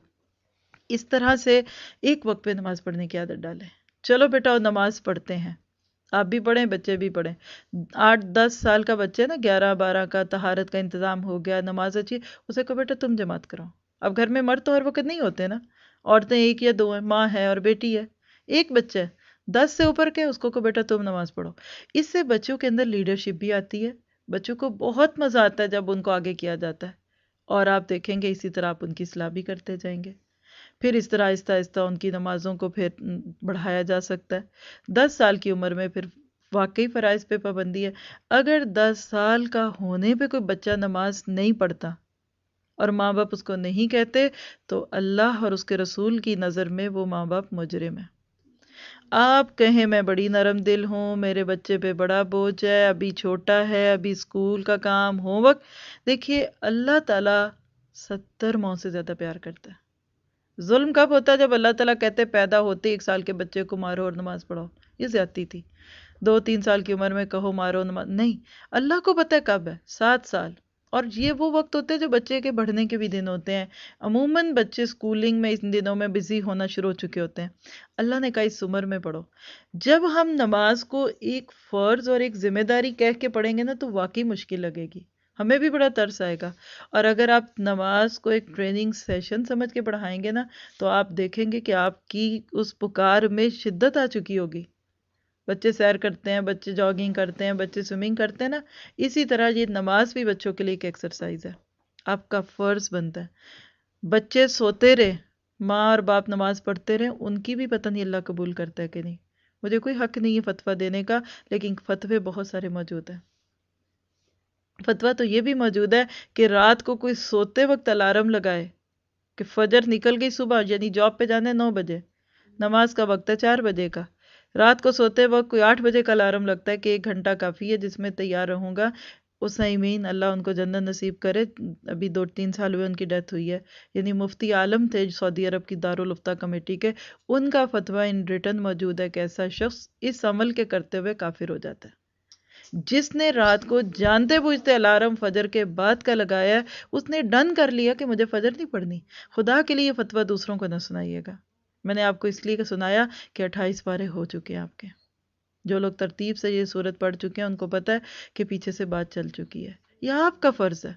اس طرح سے ایک وقت پہ نماز پڑھنے کی عادت ڈالیں۔ چلو بیٹا نماز پڑھتے ہیں، آپ بھی پڑھیں، بچے بھی پڑھیں۔ 8-10 سال کا بچہ ہے نا، 11-12 کا، طہارت کا انتظام ہو گیا، نماز اچھی، اسے کہو بیٹا تم جماعت کرو۔ اب گھر میں مرد تو ہر وقت نہیں ہوتے نا، عورتیں 1 یا 2 ہیں، ماں ہے اور بیٹی ہے، ایک بچہ ہے، 10 سے اوپر کے، اس کو کہو بیٹا تم نماز پڑھو۔ اس سے بچوں کے اندر لیڈرشپ بھی آتی ہے، بچوں کو بہت مزہ آتا ہے جب ان کو آگے کیا جاتا ہے، اور آپ دیکھیں گے اسی طرح آپ ان کی اصلاح بھی کرتے جائیں گے۔ پھر اس طرح آہستہ آہستہ ان کی نمازوں کو پھر بڑھایا جا سکتا ہے۔ 10 سال کی عمر میں پھر واقعی فرائض پہ پابندی ہے۔ اگر 10 سال کا ہونے پہ کوئی بچہ نماز نہیں پڑھتا اور ماں باپ اس کو نہیں کہتے، تو اللہ اور اس کے رسول کی نظر میں وہ ماں باپ مجرم ہے۔ آپ کہیں میں بڑی نرم دل ہوں، میرے بچے پہ بڑا بوجھ ہے، ابھی چھوٹا ہے، ابھی اسکول کا کام، ہوم ورک، دیکھیے اللہ تعالیٰ 70 ماؤں سے زیادہ پیار کرتا ہے۔ ظلم کب ہوتا ہے؟ جب اللہ تعالیٰ کہتے پیدا ہوتے 1 سال کے بچے کو مارو اور نماز پڑھاؤ، یہ زیادتی تھی۔ 2-3 سال کی عمر میں کہو مارو نماز نہیں، اللہ کو پتہ ہے کب ہے، 7 سال۔ اور یہ وہ وقت ہوتے ہیں جو بچے کے بڑھنے کے بھی دن ہوتے ہیں، عموماً بچے سکولنگ میں ان دنوں میں بزی ہونا شروع ہو چکے ہوتے ہیں۔ اللہ نے کہا اس عمر میں پڑھو۔ جب ہم نماز کو ایک فرض اور ایک ذمہ داری کہہ کے پڑھیں گے نا، تو واقعی مشکل لگے گی، ہمیں بھی بڑا ترس آئے گا۔ اور اگر آپ نماز کو ایک ٹریننگ سیشن سمجھ کے پڑھائیں گے نا، تو آپ دیکھیں گے کہ آپ کی اس پکار میں شدت آ چکی ہوگی۔ بچے سیر کرتے ہیں، بچے جاگنگ کرتے ہیں، بچے سوئمنگ کرتے ہیں نا، اسی طرح یہ نماز بھی بچوں کے لیے ایک ایکسرسائز ہے، آپ کا فرض بنتا ہے۔ بچے سوتے رہے، ماں اور باپ نماز پڑھتے رہے، ان کی بھی پتہ نہیں اللہ قبول کرتا ہے کہ نہیں۔ مجھے کوئی حق نہیں ہے فتویٰ دینے کا، لیکن فتوے بہت سارے موجود ہیں۔ فتویٰ تو یہ بھی موجود ہے کہ رات کو کوئی سوتے وقت الارم لگائے کہ فجر نکل گئی صبح، یعنی جاب پہ جانے 9 بجے، نماز کا وقت ہے 4 بجے کا، رات کو سوتے وقت کوئی 8 بجے کا الارم لگتا ہے کہ 1 گھنٹہ کافی ہے جس میں تیار رہوں گا۔ عثیمین اللہ ان کو جنت نصیب کرے، ابھی 2-3 سال ہوئے ان کی ڈیتھ ہوئی ہے، یعنی مفتی عالم تھے سعودی عرب کی دارالافتاء کمیٹی کے، ان کا فتویٰ ان ریٹن موجود ہے کہ ایسا شخص اس عمل کے کرتے ہوئے کافر ہو جاتا ہے۔ جس نے رات کو جانتے بوجھتے الارم فجر کے بعد کا لگایا ہے، اس نے ڈن کر لیا کہ مجھے فجر نہیں پڑھنی۔ خدا کے لیے یہ فتویٰ دوسروں کو نہ سنائیے گا۔ میں نے آپ کو اس لیے سنایا کہ 28 پارے ہو چکے ہیں آپ کے، جو لوگ ترتیب سے یہ سورت پڑھ چکے ہیں ان کو پتہ ہے کہ پیچھے سے بات چل چکی ہے، یہ آپ کا فرض ہے۔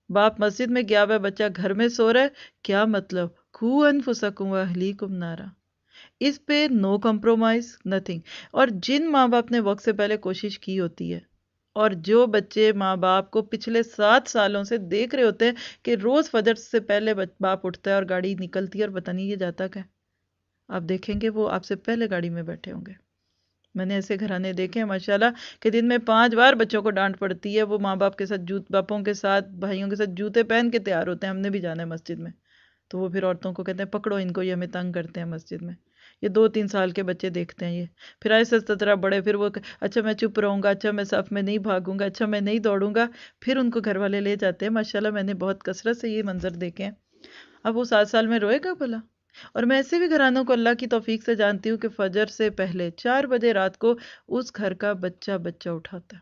باپ مسجد میں گیا ہوا ہے، بچہ گھر میں سو رہا ہے، کیا مطلب؟ قُوا انفسکم واہلیکم نارا، اس پہ نو کمپرومائز، نتھنگ۔ اور جن ماں باپ نے وقت سے پہلے کوشش کی ہوتی ہے، اور جو بچے ماں باپ کو پچھلے 7 سالوں سے دیکھ رہے ہوتے ہیں کہ روز فجر سے پہلے باپ اٹھتا ہے اور گاڑی نکلتی ہے اور پتہ نہیں یہ جاتا کیا، آپ دیکھیں گے وہ آپ سے پہلے گاڑی میں بیٹھے ہوں گے۔ میں نے ایسے گھرانے دیکھے ہیں ماشاءاللہ کہ دن میں 5 بار بچوں کو ڈانٹ پڑتی ہے، وہ ماں باپ کے ساتھ باپوں کے ساتھ بھائیوں کے ساتھ جوتے پہن کے تیار ہوتے ہیں، ہم نے بھی جانا ہے مسجد میں، تو وہ پھر عورتوں کو کہتے ہیں پکڑو ان کو، یہ ہمیں تنگ کرتے ہیں مسجد میں۔ یہ 2-3 سال کے بچے دیکھتے ہیں یہ، پھر ایسے طرح بڑے، پھر وہ اچھا میں چپ رہوں گا، اچھا میں صف میں نہیں بھاگوں گا، اچھا میں نہیں دوڑوں گا، پھر ان کو گھر والے لے جاتے ہیں۔ ماشاءاللہ میں نے بہت کثرت سے یہ منظر دیکھے ہیں۔ اب وہ 7 سال میں روئے گا بھلا؟ اور میں ایسے بھی گھرانوں کو اللہ کی توفیق سے جانتی ہوں کہ فجر سے پہلے 4 بجے رات کو اس گھر کا بچہ اٹھاتا ہے،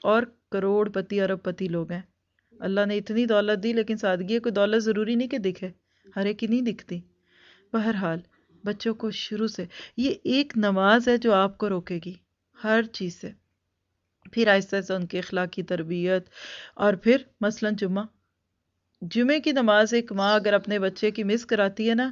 اور کروڑ پتی ارب پتی لوگ ہیں، اللہ نے اتنی دولت دی، لیکن سادگی ہے، کوئی دولت ضروری نہیں کہ دکھے، ہر ایک کی نہیں دکھتی۔ بہرحال بچوں کو شروع سے یہ ایک نماز ہے جو آپ کو روکے گی ہر چیز سے، پھر آہستہ آہستہ ان کی اخلاقی تربیت، اور پھر مثلاً جمعے کی نماز ایک ماں اگر اپنے بچے کی مس کراتی ہے نا،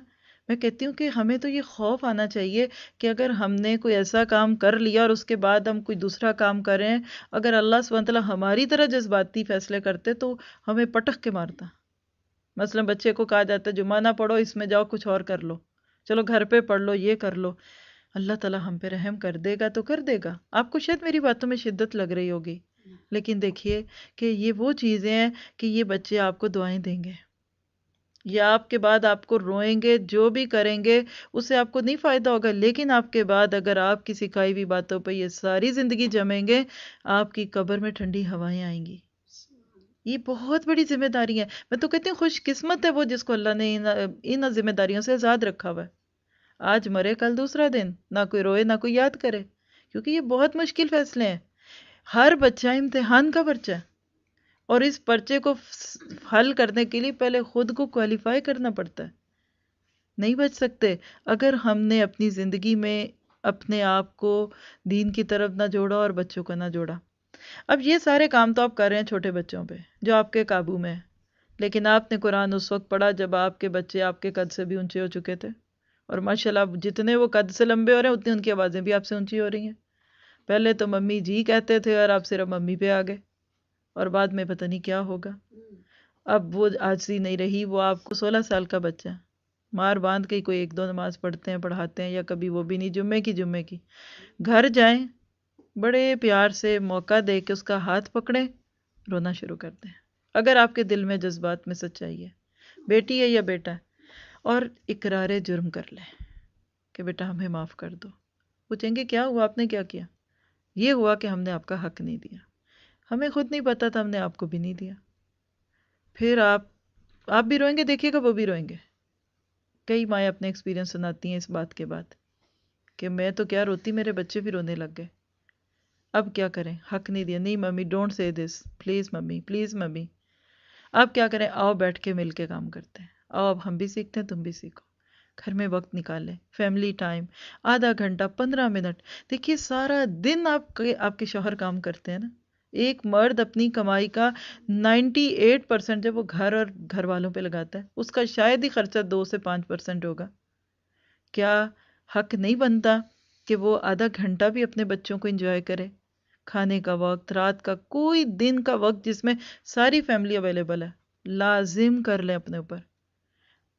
میں کہتی ہوں کہ ہمیں تو یہ خوف آنا چاہیے کہ اگر ہم نے کوئی ایسا کام کر لیا اور اس کے بعد ہم کوئی دوسرا کام کر رہے ہیں، اگر اللہ سبحانہ وتعالیٰ ہماری طرح جذباتی فیصلے کرتے تو ہمیں پٹخ کے مارتا۔ مثلا بچے کو کہا جاتا ہے جمعہ نہ پڑھو، اس میں جاؤ کچھ اور کر لو، چلو گھر پہ پڑھ لو، یہ کر لو۔ اللہ تعالیٰ ہم پہ رحم کر دے گا تو کر دے گا۔ آپ کو شاید میری باتوں میں شدت لگ رہی ہوگی، لیکن دیکھیے کہ یہ وہ چیزیں ہیں کہ یہ بچے آپ کو دعائیں دیں گے، یہ آپ کے بعد آپ کو روئیں گے، جو بھی کریں گے اس سے آپ کو نہیں فائدہ ہوگا، لیکن آپ کے بعد اگر آپ کی سکھائی ہوئی باتوں پہ یہ ساری زندگی جمیں گے، آپ کی قبر میں ٹھنڈی ہوائیں آئیں گی۔ یہ بہت بڑی ذمہ داری ہے۔ میں تو کہتی ہوں خوش قسمت ہے وہ جس کو اللہ نے ان ذمہ داریوں سے آزاد رکھا ہوا ہے۔ آج مرے کل دوسرا دن، نہ کوئی روئے نہ کوئی یاد کرے، کیونکہ یہ بہت مشکل فیصلے ہیں۔ ہر بچہ امتحان کا پرچہ ہے، اور اس پرچے کو حل کرنے کے لیے پہلے خود کو کوالیفائی کرنا پڑتا ہے۔ نہیں بچ سکتے اگر ہم نے اپنی زندگی میں اپنے آپ کو دین کی طرف نہ جوڑا اور بچوں کو نہ جوڑا۔ اب یہ سارے کام تو آپ کر رہے ہیں چھوٹے بچوں پہ جو آپ کے قابو میں ہے، لیکن آپ نے قرآن اس وقت پڑھا جب آپ کے بچے آپ کے قد سے بھی اونچے ہو چکے تھے، اور ماشاءاللہ جتنے وہ قد سے لمبے ہو رہے ہیں اتنی ان کی آوازیں بھی آپ سے اونچی ہو رہی ہیں۔ پہلے تو ممی جی کہتے تھے اور آپ صرف ممی پہ آ گئے، اور بعد میں پتہ نہیں کیا ہوگا۔ اب وہ عاجزی نہیں رہی، وہ آپ کو 16 سال کا بچہ مار باندھ کے کوئی ایک دو نماز پڑھتے ہیں پڑھاتے ہیں، یا کبھی وہ بھی نہیں، جمعے کی گھر جائیں بڑے پیار سے موقع دے کے اس کا ہاتھ پکڑیں، رونا شروع کر دیں۔ اگر آپ کے دل میں جذبات میں سچائی ہے، بیٹی ہے یا بیٹا ہے، اور اقرار جرم کر لیں کہ بیٹا ہمیں معاف کر دو۔ پوچھیں گے کیا ہوا، آپ نے کیا کیا؟ یہ ہوا کہ ہم نے آپ کا حق نہیں دیا، ہمیں خود نہیں پتا تھا، ہم نے آپ کو بھی نہیں دیا۔ پھر آپ بھی روئیں گے، دیکھیے گا وہ بھی روئیں گے۔ کئی مائیں اپنے ایکسپیرینس سناتی ہیں اس بات کے بعد کہ میں تو کیا روتی، میرے بچے بھی رونے لگ گئے۔ اب کیا کریں، حق نہیں دیا، نہیں mummy don't say this, please mummy, please mummy. اب کیا کریں، آؤ بیٹھ کے مل کے کام کرتے ہیں، آؤ اب ہم بھی سیکھتے ہیں تم بھی سیکھو، گھر میں وقت نکالیں، فیملی ٹائم، آدھا گھنٹہ 15 منٹ۔ دیکھیے سارا دن آپ کے شوہر کام کرتے ہیں نا، ایک مرد اپنی کمائی کا 98% جب وہ گھر اور گھر والوں پہ لگاتا ہے، اس کا شاید ہی خرچہ 2 سے 5% ہوگا۔ کیا حق نہیں بنتا کہ وہ آدھا گھنٹہ بھی اپنے بچوں کو انجوائے کرے؟ کھانے کا وقت، رات کا کوئی دن کا وقت جس میں ساری فیملی اویلیبل ہے، لازم کر لیں اپنے اوپر۔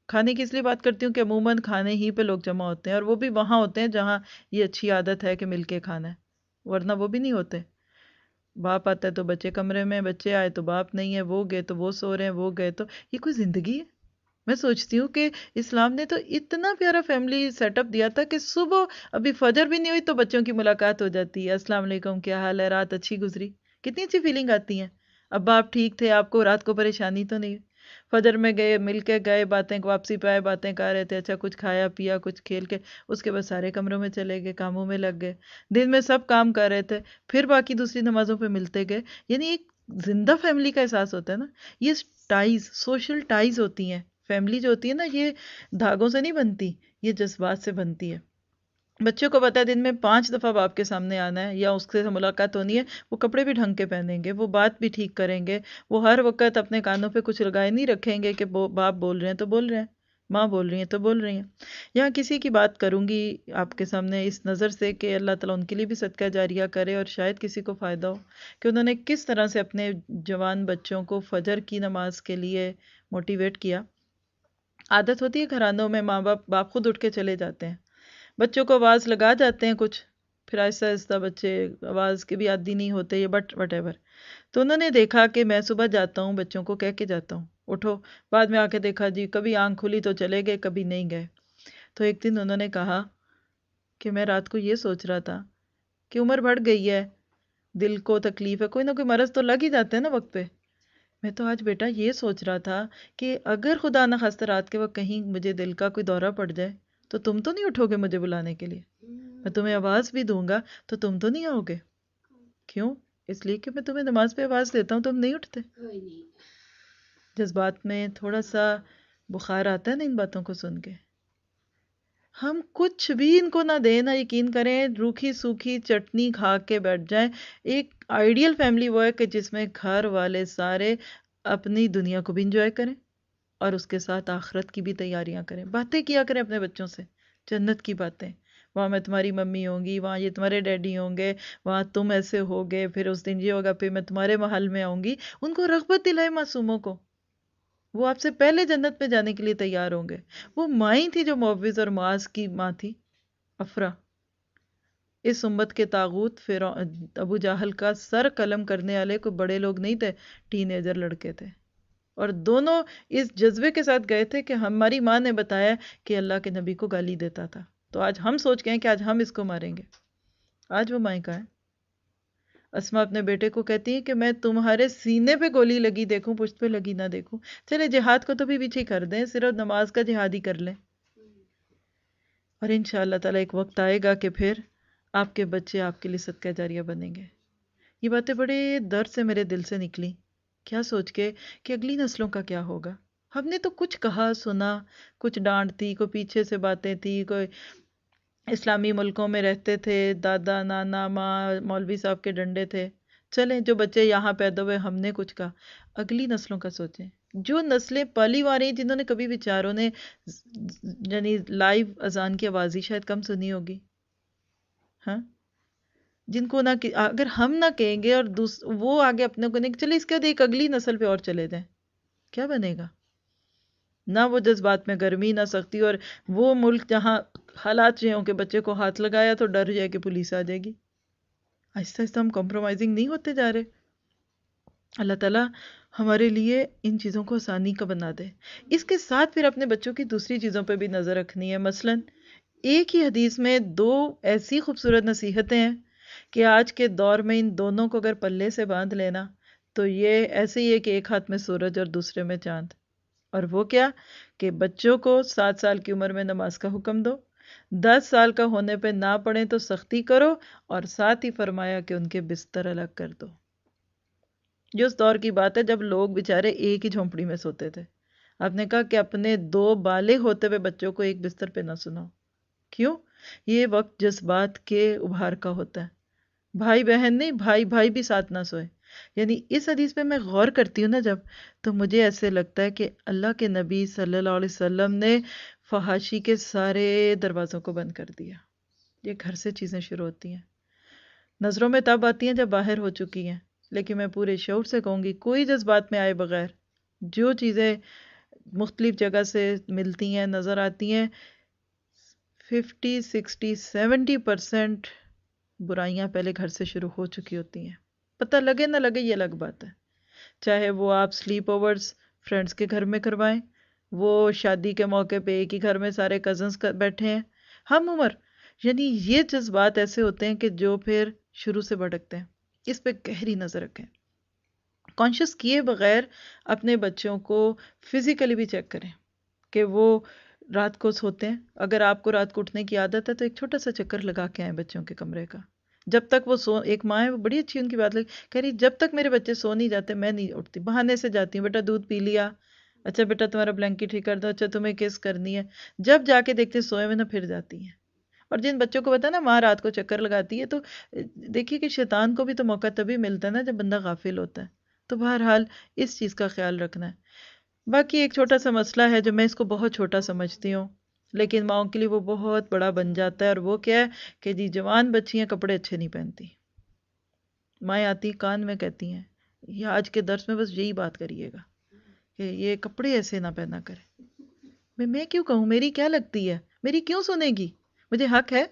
کھانے کی اس لیے بات کرتی ہوں کہ عموماً کھانے ہی پہ لوگ جمع ہوتے ہیں، اور وہ بھی وہاں ہوتے ہیں جہاں یہ اچھی عادت ہے کہ مل کے کھانا ہے، ورنہ وہ بھی نہیں ہوتے۔ باپ آتا ہے تو بچے کمرے میں، بچے آئے تو باپ نہیں ہے، وہ گئے تو وہ سو رہے ہیں، وہ گئے تو یہ کوئی زندگی ہے؟ میں سوچتی ہوں کہ اسلام نے تو اتنا پیارا فیملی سیٹ اپ دیا تھا کہ صبح ابھی فجر بھی نہیں ہوئی تو بچوں کی ملاقات ہو جاتی ہے، السلام علیکم، کیا حال ہے، رات اچھی گزری؟ کتنی اچھی فیلنگ آتی ہے۔ اب آپ ٹھیک تھے، آپ کو رات کو پریشانی تو نہیں؟ فجر میں گئے، مل کے گئے، باتیں واپسی پہ آئے، باتیں کر رہے تھے، اچھا کچھ کھایا پیا، کچھ کھیل کے، اس کے بعد سارے کمروں میں چلے گئے، کاموں میں لگ گئے، دن میں سب کام کر رہے تھے، پھر باقی دوسری نمازوں پہ ملتے گئے۔ یعنی ایک زندہ فیملی کا احساس ہوتا ہے نا۔ یہ ٹائز، سوشل ٹائز ہوتی ہیں۔ فیملی جو ہوتی ہے نا، یہ دھاگوں سے نہیں بنتی، یہ جذبات سے بنتی ہے۔ بچوں کو پتا ہے دن میں 5 دفعہ باپ کے سامنے آنا ہے یا اس سے ملاقات ہونی ہے، وہ کپڑے بھی ڈھنگ کے پہنیں گے، وہ بات بھی ٹھیک کریں گے، وہ ہر وقت اپنے کانوں پہ کچھ لگائے نہیں رکھیں گے کہ باپ بول رہے ہیں تو بول رہے ہیں، ماں بول رہی ہیں تو بول رہی ہیں۔ یہاں کسی کی بات کروں گی آپ کے سامنے اس نظر سے کہ اللہ تعالیٰ ان کے لیے بھی صدقہ جاریہ کرے اور شاید کسی کو فائدہ ہو، کہ انہوں نے کس طرح سے اپنے جوان بچوں کو فجر کی نماز کے لیے موٹیویٹ کیا۔ عادت ہوتی ہے گھرانوں میں، ماں باپ خود اٹھ کے چلے جاتے ہیں، بچوں کو آواز لگا جاتے ہیں کچھ، پھر آہستہ آہستہ بچے آواز کے بھی عادی نہیں ہوتے، یہ وٹ ایور۔ تو انہوں نے دیکھا کہ میں صبح جاتا ہوں، بچوں کو کہہ کے جاتا ہوں اٹھو، بعد میں آ کے دیکھا جی کبھی آنکھ کھلی تو چلے گئے، کبھی نہیں گئے۔ تو ایک دن انہوں نے کہا کہ میں رات کو یہ سوچ رہا تھا کہ عمر بڑھ گئی ہے، دل کو تکلیف ہے، کوئی نہ کوئی مرض تو لگ ہی جاتے ہیں نا وقت پہ۔ میں تو آج بیٹا یہ سوچ رہا تھا کہ اگر خدا نہ خواستہ رات کے وقت کہیں مجھے دل کا کوئی دورہ پڑ جائے تو تم تو نہیں اٹھو گے مجھے بلانے کے لیے؟ میں تمہیں آواز بھی دوں گا تو تم تو نہیں آؤ گے؟ کیوں؟ اس لیے کہ میں تمہیں نماز پہ آواز دیتا ہوں، تم نہیں اٹھتے۔ جذبات میں تھوڑا سا بخار آتا ہے نا ان باتوں کو سن کے۔ ہم کچھ بھی ان کو نہ دیں، نہ یقین کریں، روکھی سوکھی چٹنی کھا کے بیٹھ جائیں۔ ایک آئیڈیل فیملی وہ ہے کہ جس میں گھر والے سارے اپنی دنیا کو بھی انجوائے کریں اور اس کے ساتھ آخرت کی بھی تیاریاں کریں، باتیں کیا کریں اپنے بچوں سے، جنت کی باتیں۔ وہاں میں تمہاری ممی ہوں گی، وہاں یہ تمہارے ڈیڈی ہوں گے، وہاں تم ایسے ہوگے، پھر اس دن یہ ہوگا، پھر میں تمہارے محل میں آؤں گی۔ ان کو رغبت دلائے معصوموں کو۔ وہ آپ سے پہلے جنت میں جانے کے لیے تیار ہوں گے. وہ ماں ہی تھی جو معوذ اور معاذ کی ماں تھی، افرا. اس امت کے طاغوت ابو جہل کا سر قلم کرنے والے کوئی بڑے لوگ نہیں تھے، ٹین ایجر لڑکے تھے. اور دونوں اس جذبے کے ساتھ گئے تھے کہ ہماری ماں نے بتایا کہ اللہ کے نبی کو گالی دیتا تھا، تو آج ہم سوچ گئے کہ آج ہم اس کو ماریں گے. آج وہ مائیں کہاں ہے؟ اسما اپنے بیٹے کو کہتی ہے کہ میں تمہارے سینے پہ گولی لگی دیکھوں، پشت پہ لگی نہ دیکھوں. چلے جہاد کو تو بھی پیچھے کر دیں، صرف نماز کا جہاد ہی کر لیں. اور انشاءاللہ تعالیٰ ایک وقت آئے گا کہ پھر آپ کے بچے آپ کے لیے صدقہ جاریہ بنیں گے. یہ باتیں بڑے درد سے میرے دل سے نکلی، کیا سوچ کے کہ اگلی نسلوں کا کیا ہوگا. ہم نے تو کچھ کہا سنا، کچھ ڈانٹ تھی، کوئی پیچھے سے باتیں تھی، کوئی اسلامی ملکوں میں رہتے تھے، دادا نانا ماں مولوی صاحب کے ڈنڈے تھے. چلیں جو بچے یہاں پیدا ہوئے ہم نے کچھ کہا، اگلی نسلوں کا سوچیں. جو نسلیں پلی آ رہی ہیں جنہوں نے کبھی بیچاروں نے یعنی لائیو اذان کی آواز ہی شاید کم سنی ہوگی، ہاں، جن کو نہ اگر ہم نہ کہیں گے اور وہ آگے اپنے کو نہیں، چلے اس کے بعد ایک اگلی نسل پہ اور چلے جائیں، کیا بنے گا؟ نہ وہ جذبات میں گرمی نہ سختی، اور وہ ملک جہاں حالات یہ ہوں کہ بچے کو ہاتھ لگایا تو ڈر جائے کہ پولیس آ جائے گی. آہستہ آہستہ ہم کمپرومائزنگ نہیں ہوتے جا رہے. اللہ تعالیٰ ہمارے لیے ان چیزوں کو آسانی کا بنا دے. اس کے ساتھ پھر اپنے بچوں کی دوسری چیزوں پہ بھی نظر رکھنی ہے. مثلاً ایک ہی حدیث میں 2 ایسی خوبصورت نصیحتیں ہیں کہ آج کے دور میں ان دونوں کو اگر پلے سے باندھ لینا تو یہ ایسے ہی ہے کہ ایک ہاتھ میں سورج اور دوسرے میں چاند. اور وہ کیا کہ بچوں کو 7 سال کی عمر میں نماز کا حکم دو، 10 سال کا ہونے پہ نہ پڑھیں تو سختی کرو، اور ساتھ ہی فرمایا کہ ان کے بستر الگ کر دو. جو اس دور کی بات ہے جب لوگ بیچارے ایک ہی جھونپڑی میں سوتے تھے. آپ نے کہا کہ اپنے 2 بالغ ہوتے ہوئے بچوں کو ایک بستر پہ نہ سناؤ. کیوں؟ یہ وقت جذبات کے ابھار کا ہوتا ہے. بھائی بہن نہیں، بھائی بھائی بھی ساتھ نہ سوئے. یعنی اس حدیث پہ میں غور کرتی ہوں نا جب، تو مجھے ایسے لگتا ہے کہ اللہ کے نبی صلی اللہ علیہ وسلم نے فحاشی کے سارے دروازوں کو بند کر دیا. یہ گھر سے چیزیں شروع ہوتی ہیں، نظروں میں تب آتی ہیں جب باہر ہو چکی ہیں. لیکن میں پورے شعور سے کہوں گی کوئی جذبات میں آئے بغیر جو چیزیں مختلف جگہ سے ملتی ہیں نظر آتی ہیں، 50 60 70% برائیاں پہلے گھر سے شروع ہو چکی ہوتی ہیں. پتہ لگے نہ لگے یہ الگ بات ہے. چاہے وہ آپ سلیپ اوورز فرینڈس کے گھر میں کروائیں، وہ شادی کے موقع پہ ایک ہی گھر میں سارے کزنس بیٹھے ہیں، ہم عمر. یعنی یہ جذبات ایسے ہوتے ہیں کہ جو پھر شروع سے بھٹکتے ہیں. اس پہ گہری نظر رکھیں. کانشیس کیے بغیر اپنے بچوں کو فزیکلی بھی چیک کریں کہ وہ رات کو سوتے ہیں. اگر آپ کو رات کو اٹھنے کی عادت ہے تو ایک چھوٹا سا چکر لگا کے آئیں بچوں کے کمرے کا. جب تک وہ ایک ماں ہے وہ بڑی اچھی ان کی بات لگی، کہہ رہی جب تک میرے بچے سو نہیں جاتے میں نہیں اٹھتی. بہانے سے جاتی ہوں، بیٹا دودھ پی لیا، اچھا بیٹا تمہارا بلینکٹ ٹھیک کر دو، اچھا تمہیں کس کرنی ہے. جب جا کے دیکھتے سوئے ہوئے نا پھر جاتی ہیں. اور جن بچوں کو پتا نا ماں رات کو چکر لگاتی ہے، تو دیکھیے کہ شیطان کو بھی تو موقع تبھی ملتا ہے نا جب بندہ غافل ہوتا ہے. تو بہرحال اس چیز کا خیال رکھنا ہے. باقی ایک چھوٹا سا مسئلہ ہے جو میں اس کو بہت چھوٹا سمجھتی ہوں لیکن ماؤں کے لیے وہ بہت بڑا بن جاتا ہے، اور وہ کیا ہے کہ جی جوان بچیاں کپڑے اچھے نہیں پہنتی. مائیں آتی کان میں کہتی ہیں، یہ آج کے درس میں بس یہی بات کریے گا کہ یہ کپڑے ایسے نہ پہنا کرے. میں کیوں کہوں؟ میری کیا لگتی ہے؟ میری کیوں سنے گی؟ مجھے حق ہے.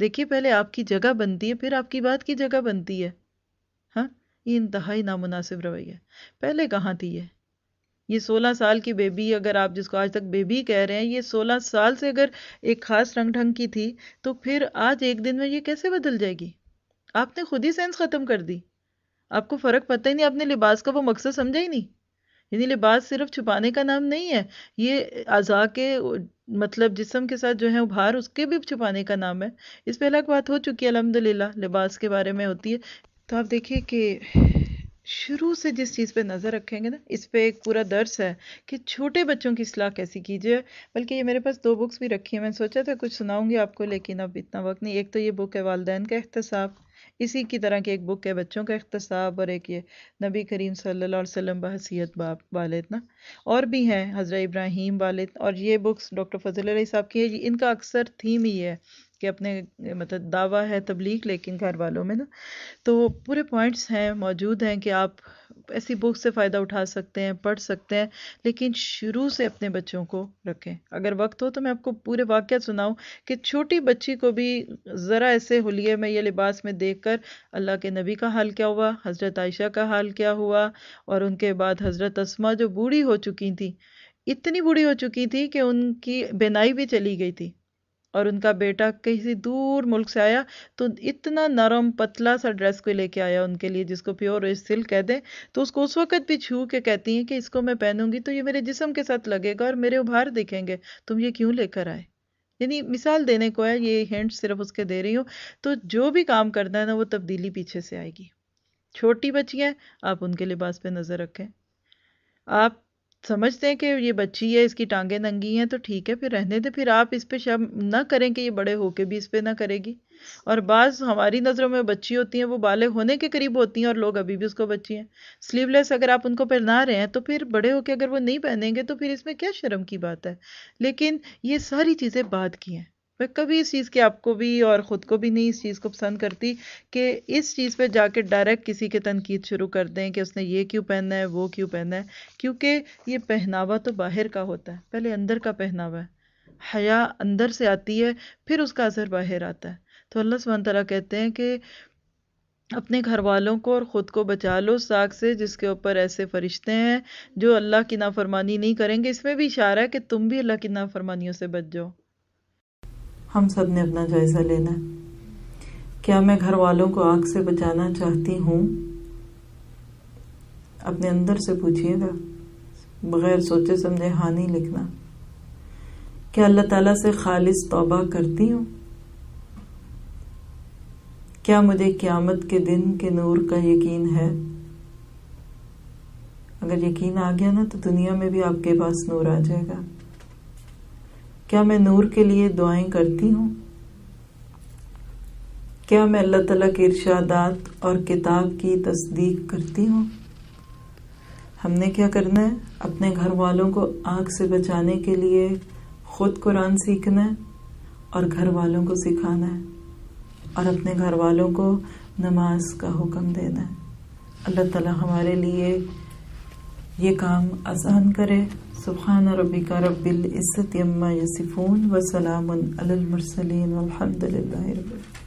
دیکھیے پہلے آپ کی جگہ بنتی ہے، پھر آپ کی بات کی جگہ بنتی ہے. ہاں، یہ انتہائی نامناسب رویہ ہے. پہلے کہاں تھی یہ 16 سال کی بیبی، اگر آپ جس کو آج تک بیبی کہہ رہے ہیں، یہ 16 سال سے اگر ایک خاص رنگ ڈھنگ کی تھی تو پھر آج ایک دن میں یہ کیسے بدل جائے گی؟ آپ نے خود ہی سینس ختم کر دی. آپ کو فرق پتہ ہی نہیں، آپ نے لباس کا وہ مقصد سمجھا ہی نہیں. یعنی لباس صرف چھپانے کا نام نہیں ہے، یہ اعضاء کے مطلب جسم کے ساتھ جو ہے ابھار، اس کے بھی چھپانے کا نام ہے. اس پہ الگ بات ہو چکی ہے الحمدللہ، لباس کے بارے میں ہوتی ہے. تو آپ دیکھیے کہ شروع سے جس چیز پہ نظر رکھیں گے نا، اس پہ ایک پورا درس ہے کہ چھوٹے بچوں کی اصلاح کیسی کیجیے. بلکہ یہ میرے پاس 2 بکس بھی رکھی ہیں، میں نے سوچا تھا کچھ سناؤں گی آپ کو لیکن اب اتنا وقت نہیں. ایک تو یہ بک ہے والدین کا احتساب، اسی کی طرح کی ایک بک ہے بچوں کا احتساب، اور ایک یہ نبی کریم صلی اللہ علیہ وسلم بحیثیت والد نا، اور بھی ہیں حضرت ابراہیم والد. اور یہ بکس ڈاکٹر فضل علیہ صاحب کی ہے. ان کا اکثر تھیم ہی ہے کہ اپنے مطلب دعویٰ ہے تبلیغ لیکن گھر والوں میں نا، تو پورے پوائنٹس ہیں موجود ہیں کہ آپ ایسی بک سے فائدہ اٹھا سکتے ہیں، پڑھ سکتے ہیں، لیکن شروع سے اپنے بچوں کو رکھیں۔ اگر وقت ہو تو میں آپ کو پورے واقعات سناؤں کہ چھوٹی بچی کو بھی ذرا ایسے حلیے میں یا لباس میں دیکھ کر اللہ کے نبی کا حال کیا ہوا، حضرت عائشہ کا حال کیا ہوا، اور ان کے بعد حضرت اسما جو بوڑھی ہو چکی تھی، اتنی بوڑھی ہو چکی تھی کہ ان کی بینائی بھی چلی گئی تھی، اور ان کا بیٹا کسی دور ملک سے آیا تو اتنا نرم پتلا سا ڈریس کو لے کے آیا ان کے لیے، جس کو پیور سلک کہہ دیں، تو اس کو اس وقت بھی چھو کے کہتی ہیں کہ اس کو میں پہنوں گی تو یہ میرے جسم کے ساتھ لگے گا اور میرے ابھار دکھیں گے، تم یہ کیوں لے کر آئے؟ یعنی مثال دینے کو ہے، یہ ہنٹ صرف اس کے دے رہی ہوں۔ تو جو بھی کام کرنا ہے نا، وہ تبدیلی پیچھے سے آئے گی۔ چھوٹی بچی ہیں، آپ ان کے لباس پہ نظر رکھیں۔ آپ سمجھتے ہیں کہ یہ بچی ہے، اس کی ٹانگیں ننگی ہیں، تو ٹھیک ہے، پھر رہنے دیں، پھر آپ اس پہ شرم نہ کریں کہ یہ بڑے ہو کے بھی اس پہ نہ کرے گی۔ اور بعض ہماری نظروں میں بچی ہوتی ہیں، وہ بالغ ہونے کے قریب ہوتی ہیں اور لوگ ابھی بھی اس کو بچی ہیں۔ سلیو لیس اگر آپ ان کو پہنا رہے ہیں تو پھر بڑے ہو کے اگر وہ نہیں پہنیں گے تو پھر اس میں کیا شرم کی بات ہے؟ لیکن یہ ساری چیزیں بعد کی ہیں۔ میں کبھی اس چیز کی آپ کو بھی اور خود کو بھی نہیں اس چیز کو پسند کرتی کہ اس چیز پہ جا کے ڈائریکٹ کسی کے تنقید شروع کر دیں کہ اس نے یہ کیوں پہننا ہے، وہ کیوں پہننا ہے، کیونکہ یہ پہناوا تو باہر کا ہوتا ہے، پہلے اندر کا پہناوا ہے۔ حیا اندر سے آتی ہے، پھر اس کا اثر باہر آتا ہے۔ تو اللہ سبحانہ تعالیٰ کہتے ہیں کہ اپنے گھر والوں کو اور خود کو بچا لو اس آگ سے جس کے اوپر ایسے فرشتے ہیں جو اللہ کی نافرمانی نہیں کریں گے۔ اس میں بھی اشارہ ہے کہ تم بھی اللہ کی نافرمانیوں سے بچ جاؤ۔ ہم سب نے اپنا جائزہ لینا ہے۔ کیا میں گھر والوں کو آگ سے بچانا چاہتی ہوں؟ اپنے اندر سے پوچھئے گا، بغیر سوچے سمجھے ہاں نہیں لکھنا۔ کیا اللہ تعالیٰ سے خالص توبہ کرتی ہوں؟ کیا مجھے قیامت کے دن کے نور کا یقین ہے؟ اگر یقین آ گیا نا تو دنیا میں بھی آپ کے پاس نور آ جائے گا۔ کیا میں نور کے لیے دعائیں کرتی ہوں؟ کیا میں اللہ تعالیٰ کے ارشادات اور کتاب کی تصدیق کرتی ہوں؟ ہم نے کیا کرنا ہے؟ اپنے گھر والوں کو آگ سے بچانے کے لیے خود قرآن سیکھنا ہے اور گھر والوں کو سکھانا ہے، اور اپنے گھر والوں کو نماز کا حکم دینا ہے۔ اللہ تعالیٰ ہمارے لیے یہ کام آسان کرے۔ سبحان ربک رب العزت عما یصفون وسلام علی المرسلین والحمد للہ رب العالمین۔